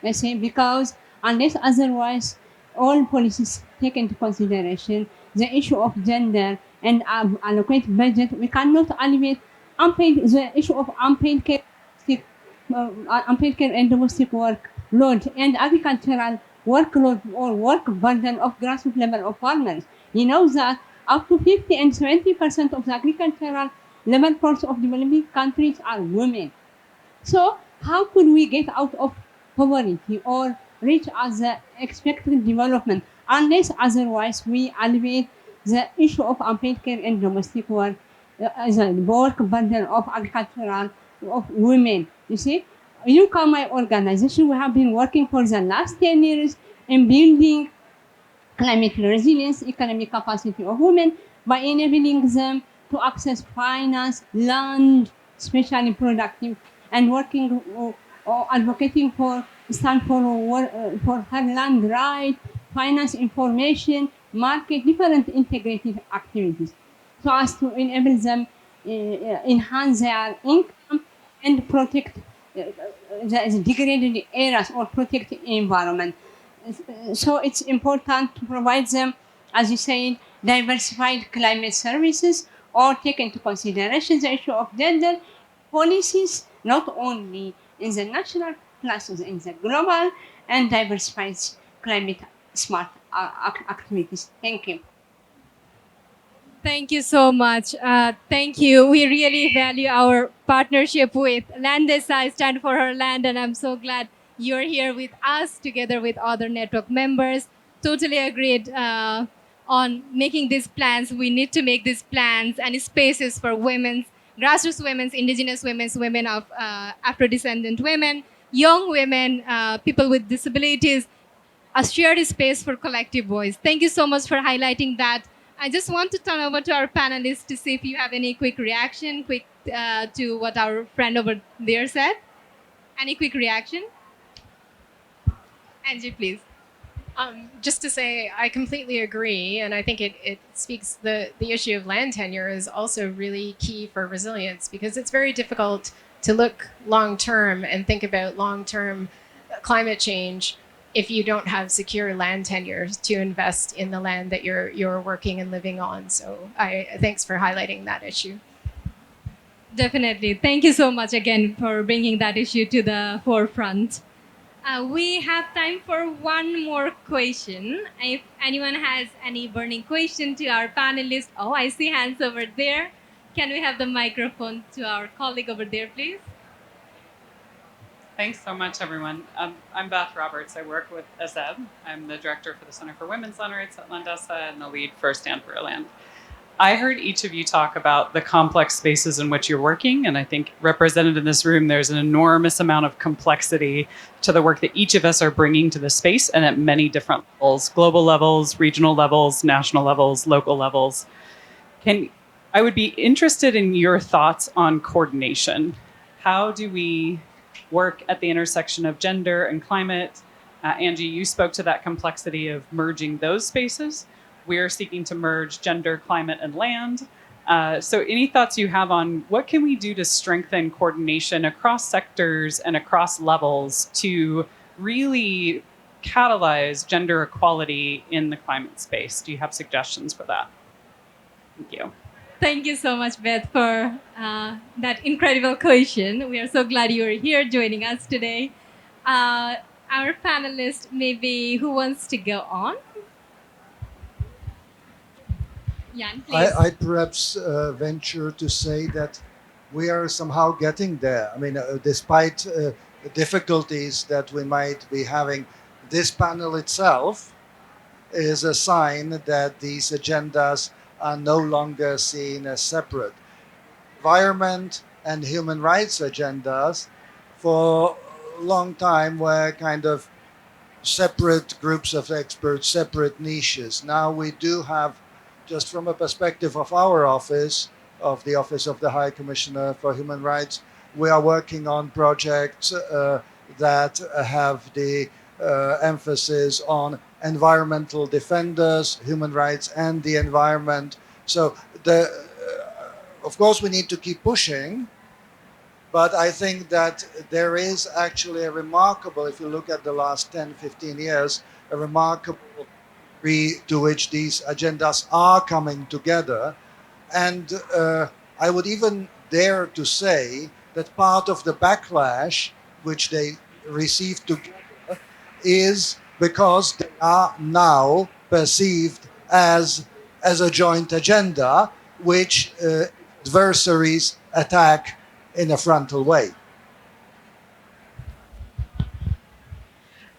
I say because unless otherwise all policies take into consideration the issue of gender and allocate budget, we cannot alleviate the issue of unpaid care and domestic work load and agricultural workload or work burden of grassroots level of farmers. You know that up to 50 and 70% of the agricultural level force of developing countries are women. So how could we get out of poverty or reach as the expected development unless otherwise we alleviate the issue of unpaid care and domestic work, the work burden of agricultural of women? You see, my organization, we have been working for the last 10 years in building climate resilience, economic capacity of women by enabling them to access finance, land, especially productive, and working or advocating for stand for her land right, finance information, market, different integrated activities, so as to enable them enhance their income and protect the degraded areas or protect the environment. So it's important to provide them, as you said, diversified climate services or take into consideration the issue of gender policies, not only in the national classes, in the global, and diversified climate smart activities. Thank you. Thank you so much. Thank you. We really value our partnership with Landesa. I stand for her land, and I'm so glad you're here with us together with other network members. Totally agreed on making these plans. We need to make these plans and spaces for women's, grassroots women's, indigenous women's, women of Afro-descendant women, young women, people with disabilities, a shared space for collective voice. Thank you so much for highlighting that. I just want to turn over to our panelists to see if you have any quick reaction, to what our friend over there said. Any quick reaction? Angie, please. Just to say, I completely agree, and I think it speaks the issue of land tenure is also really key for resilience, because it's very difficult to look long term and think about long term climate change if you don't have secure land tenure to invest in the land that you're working and living on. So thanks for highlighting that issue. Definitely. Thank you so much again for bringing that issue to the forefront. We have time for one more question. If anyone has any burning question to our panelists, oh, I see hands over there. Can we have the microphone to our colleague over there, please? Thanks so much, everyone. I'm Beth Roberts. I work with Azeb. I'm the director for the Center for Women's Land Rights at Landesa and the lead for Stand for Your Land. I heard each of you talk about the complex spaces in which you're working, and I think represented in this room, there's an enormous amount of complexity to the work that each of us are bringing to the space, and at many different levels, global levels, regional levels, national levels, local levels. I would be interested in your thoughts on coordination. How do we work at the intersection of gender and climate? Angie, you spoke to that complexity of merging those spaces. We're seeking to merge gender, climate, and land. So any thoughts you have on what can we do to strengthen coordination across sectors and across levels to really catalyze gender equality in the climate space? Do you have suggestions for that? Thank you. Thank you so much, Beth, for that incredible question. We are so glad you are here joining us today. Our panelist, maybe, who wants to go on? Jan, please. I'd perhaps venture to say that we are somehow getting there. I mean, despite difficulties that we might be having, this panel itself is a sign that these agendas are no longer seen as separate. Environment and human rights agendas for a long time were kind of separate groups of experts, separate niches. Now we do have, just from a perspective of our office, of the Office of the High Commissioner for Human Rights, we are working on projects that have the emphasis on environmental defenders, human rights, and the environment. So, of course, we need to keep pushing, but I think that there is actually a remarkable, if you look at the last 10, 15 years, a remarkable degree to which these agendas are coming together. And I would even dare to say that part of the backlash which they received together is because they are now perceived as a joint agenda which adversaries attack in a frontal way.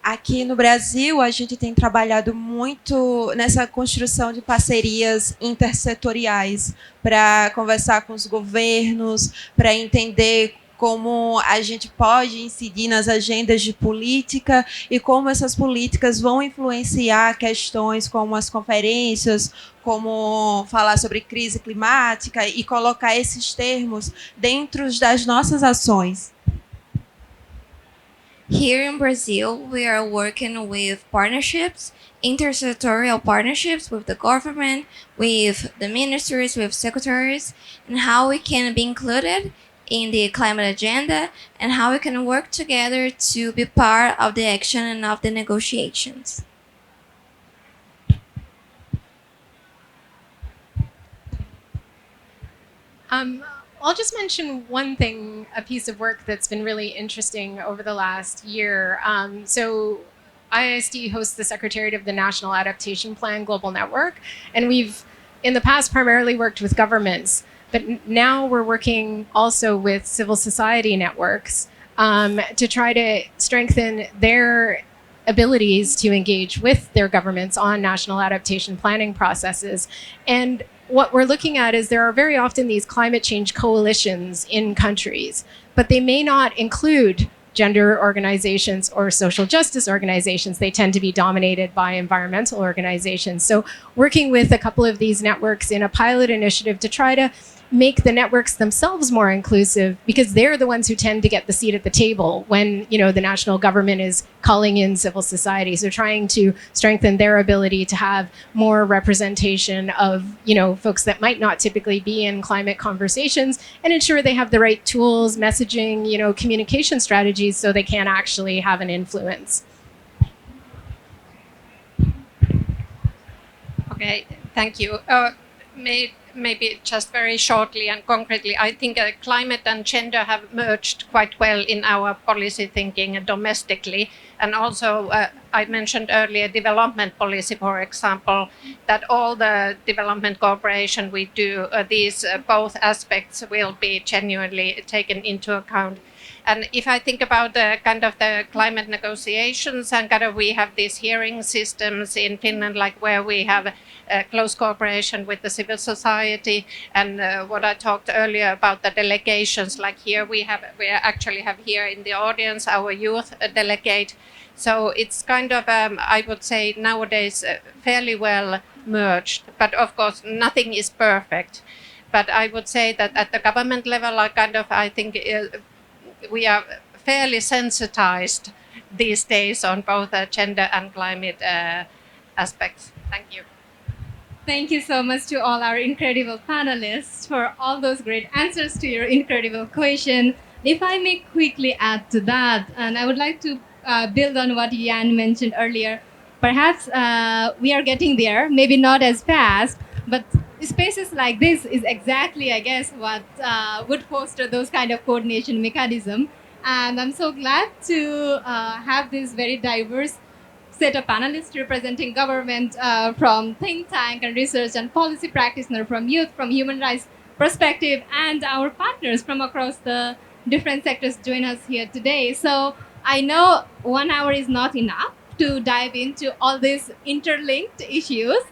Aqui no Brasil, a gente tem trabalhado muito nessa construção de parcerias intersetoriais para conversar com os governos, para entender como a gente pode incidir nas agendas de política e como essas políticas vão influenciar questões como as conferências, como falar sobre crise climática e colocar esses termos dentro das nossas ações. Here in Brazil, we are working with partnerships, intersectorial partnerships with the government, with the ministries, with secretaries, and how we can be included in the climate agenda and how we can work together to be part of the action and of the negotiations. I'll just mention one thing, a piece of work that's been really interesting over the last year. So IISD hosts the Secretariat of the National Adaptation Plan Global Network, and we've in the past primarily worked with governments, but now we're working also with civil society networks to try to strengthen their abilities to engage with their governments on national adaptation planning processes. And what we're looking at is there are very often these climate change coalitions in countries, but they may not include gender organizations or social justice organizations. They tend to be dominated by environmental organizations. So working with a couple of these networks in a pilot initiative to try to make the networks themselves more inclusive, because they're the ones who tend to get the seat at the table when, you know, the national government is calling in civil society. So trying to strengthen their ability to have more representation of, you know, folks that might not typically be in climate conversations, and ensure they have the right tools, messaging, you know, communication strategies so they can actually have an influence. Okay, thank you. Maybe just very shortly and concretely, I think climate and gender have merged quite well in our policy thinking domestically. And also, I mentioned earlier development policy, for example, that all the development cooperation we do, these both aspects will be genuinely taken into account. And if I think about the kind of the climate negotiations, and kind of we have these hearing systems in Finland, like where we have close cooperation with the civil society, and what I talked earlier about the delegations, like here we actually have here in the audience our youth delegate. So it's kind of, I would say nowadays fairly well merged, but of course nothing is perfect. But I would say that at the government level, I think we are fairly sensitized these days on both gender and climate aspects. Thank you. Thank you so much to all our incredible panelists for all those great answers to your incredible question. If I may quickly add to that, and I would like to build on what Jan mentioned earlier, perhaps we are getting there, maybe not as fast, but spaces like this is exactly, I guess, what would foster those kind of coordination mechanism. And I'm so glad to have this very diverse set of panelists representing government from think tank and research and policy practitioner, from youth, from human rights perspective, and our partners from across the different sectors join us here today. So I know 1 hour is not enough to dive into all these interlinked issues,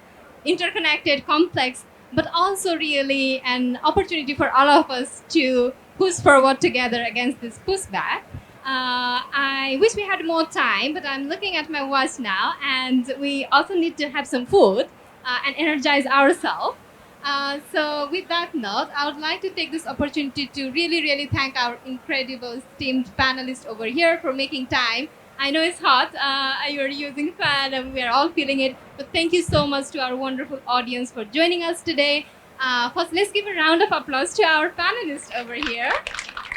interconnected, complex, but also really an opportunity for all of us to push forward together against this pushback. I wish we had more time, but I'm looking at my watch now, and we also need to have some food and energize ourselves. So with that note, I would like to take this opportunity to really thank our incredible esteemed panelists over here for making time. I know it's hot, you're using fan, and we're all feeling it, but thank you so much to our wonderful audience for joining us today. First, let's give a round of applause to our panelists over here.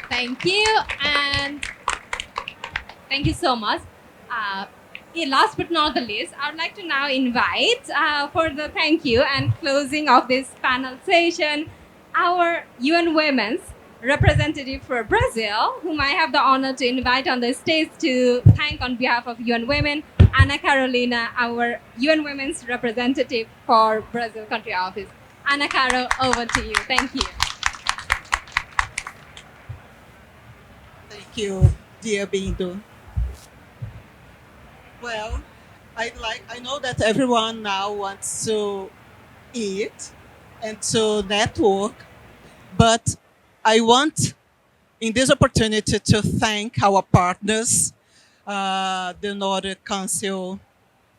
Thank you, and thank you so much. Last but not the least, I would like to now invite for the thank you and closing of this panel session, our UN Women's representative for Brazil, whom I have the honor to invite on the stage to thank on behalf of UN Women, Ana Carolina, our UN Women's representative for Brazil country office. Ana Caro, over to you. Thank you. Thank you, dear Bindu. Well, I know that everyone now wants to eat and to network, but I want, in this opportunity, to thank our partners, the Nordic Council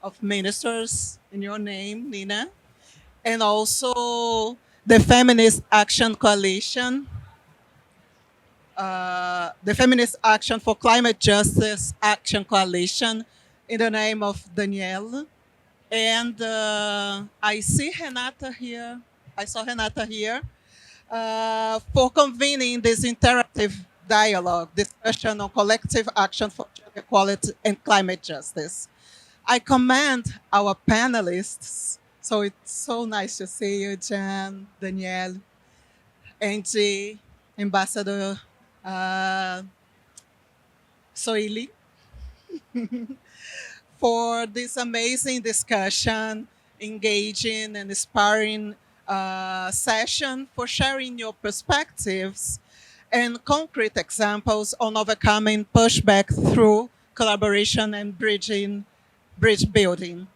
of Ministers, in your name, Nina, and also the Feminist Action Coalition, the Feminist Action for Climate Justice Action Coalition, in the name of Danielle. And I see Renata here. I saw Renata here for convening this interactive dialogue, discussion on collective action for gender equality and climate justice. I commend our panelists. So it's so nice to see you, Jan, Danielle, Angie, Ambassador Soili, for this amazing discussion, engaging and inspiring session, for sharing your perspectives and concrete examples on overcoming pushback through collaboration and bridge building.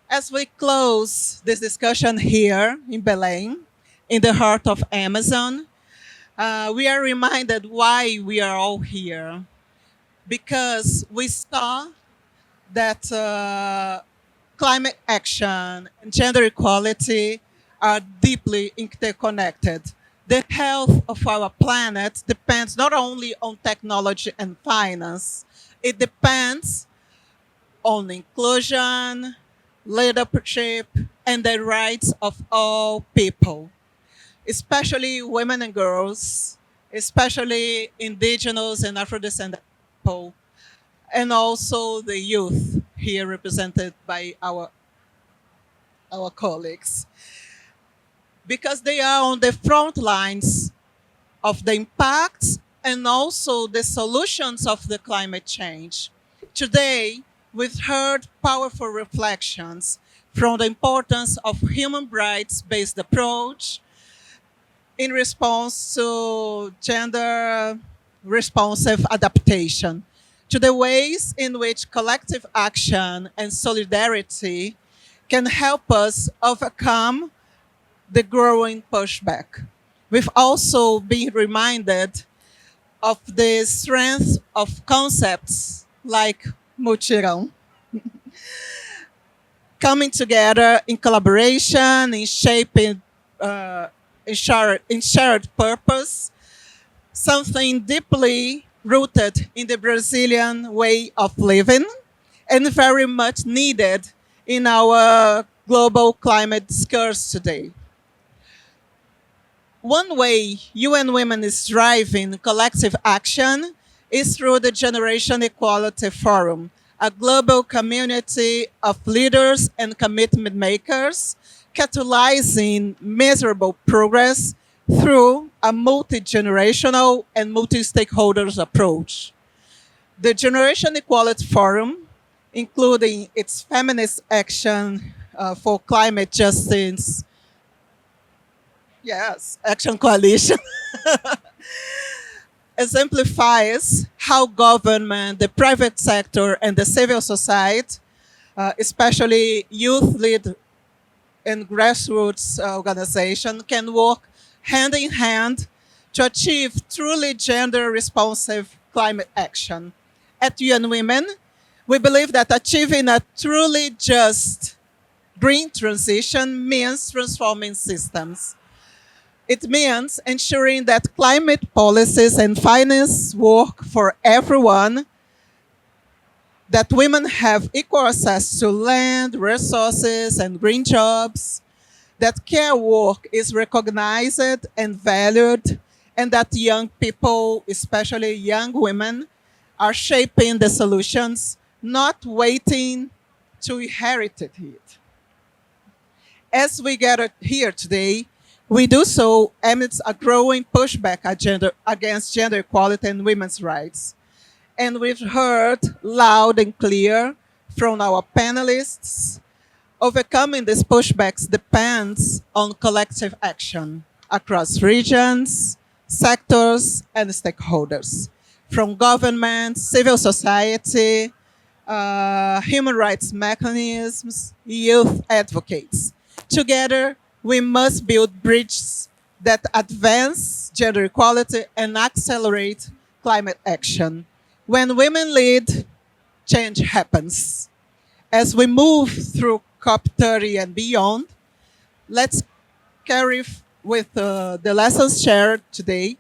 As we close this discussion here in Belém, in the heart of Amazon, we are reminded why we are all here. Because we saw that climate action and gender equality are deeply interconnected. The health of our planet depends not only on technology and finance, it depends on inclusion, leadership, and the rights of all people, especially women and girls, especially indigenous and Afro-descendant people, and also the youth here represented by our colleagues. Because they are on the front lines of the impacts and also the solutions of the climate change. Today, we've heard powerful reflections from the importance of human rights-based approach in response to gender responsive adaptation, to the ways in which collective action and solidarity can help us overcome the growing pushback. We've also been reminded of the strength of concepts like mutirão, coming together in collaboration, in shaping, in shared purpose, something deeply rooted in the Brazilian way of living and very much needed in our global climate discourse today. One way UN Women is driving collective action is through the Generation Equality Forum, a global community of leaders and commitment makers catalyzing measurable progress through a multi-generational and multi-stakeholders approach. The Generation Equality Forum, including its Feminist Action for Climate Justice, Action Coalition, exemplifies how government, the private sector, and the civil society, especially youth-led and grassroots organization, can work hand in hand to achieve truly gender-responsive climate action. At UN Women, we believe that achieving a truly just green transition means transforming systems. It means ensuring that climate policies and finance work for everyone, that women have equal access to land, resources, and green jobs, that care work is recognized and valued, and that young people, especially young women, are shaping the solutions, not waiting to inherit it. As we gather here today, we do so amidst a growing pushback against gender equality and women's rights. And we've heard loud and clear from our panelists, overcoming these pushbacks depends on collective action across regions, sectors, and stakeholders, from government, civil society, human rights mechanisms, youth advocates. Together, we must build bridges that advance gender equality and accelerate climate action. When women lead, change happens. As we move through COP30 and beyond, let's carry with the lessons shared today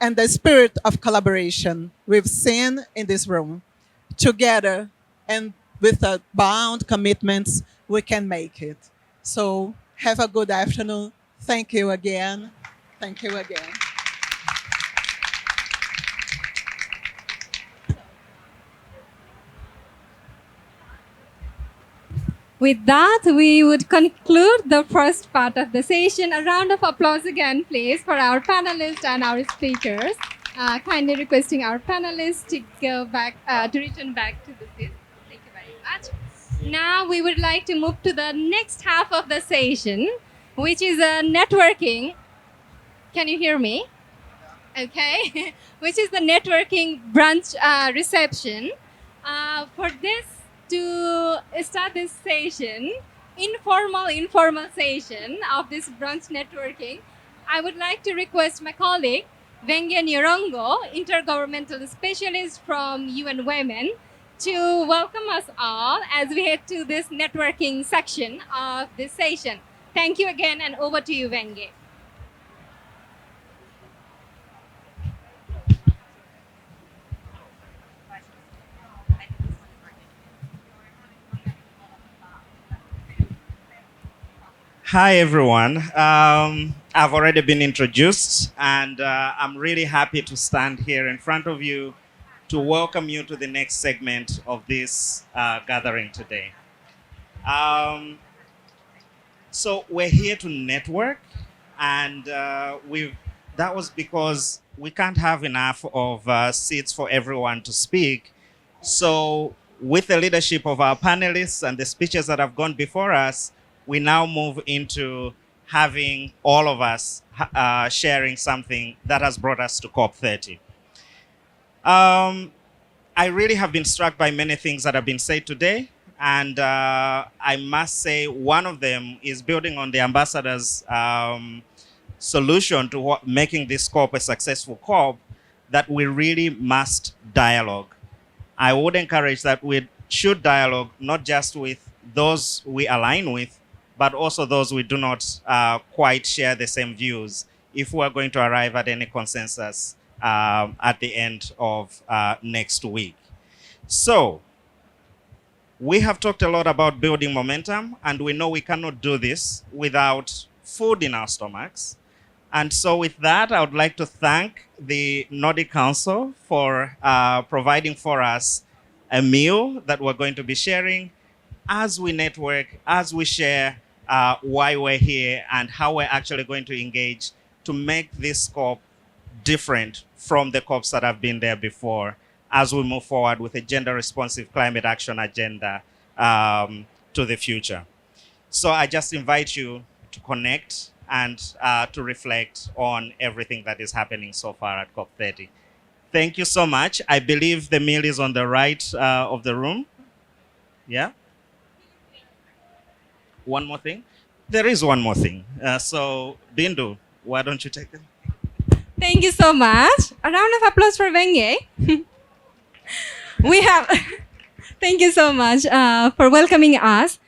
and the spirit of collaboration we've seen in this room. Together and with bound commitments, we can make it. So have a good afternoon. Thank you again. Thank you again. With that, we would conclude the first part of the session. A round of applause again, please, for our panelists and our speakers. Kindly requesting our panelists to go back, to return back to the seat. Thank you very much. Now we would like to move to the next half of the session, which is networking. Can you hear me? Okay. Which is the networking brunch reception. For this, to start this session, informal session of this brunch networking, I would like to request my colleague, Wengen Yorongo, Intergovernmental Specialist from UN Women, to welcome us all as we head to this networking section of this session. Thank you again, and over to you, Wengen. Hi, everyone. I've already been introduced, and I'm really happy to stand here in front of you to welcome you to the next segment of this gathering today. So we're here to network, and that was because we can't have enough of seats for everyone to speak. So with the leadership of our panelists and the speeches that have gone before us, we now move into having all of us sharing something that has brought us to COP30. I really have been struck by many things that have been said today. And I must say one of them is building on the ambassador's solution to making this COP a successful COP, that we really must dialogue. I would encourage that we should dialogue not just with those we align with, but also those we do not quite share the same views, if we're going to arrive at any consensus at the end of next week. So we have talked a lot about building momentum, and we know we cannot do this without food in our stomachs. And so with that, I would like to thank the Nordic Council for providing for us a meal that we're going to be sharing as we network, as we share why we're here and how we're actually going to engage to make this COP different from the COPs that have been there before, as we move forward with a gender-responsive climate action agenda to the future. So I just invite you to connect and to reflect on everything that is happening so far at COP30. Thank you so much. I believe the meal is on the right of the room. Yeah? One more thing? There is one more thing. So, Bindu, why don't you take it? Thank you so much. A round of applause for Wengen. We have, thank you so much for welcoming us.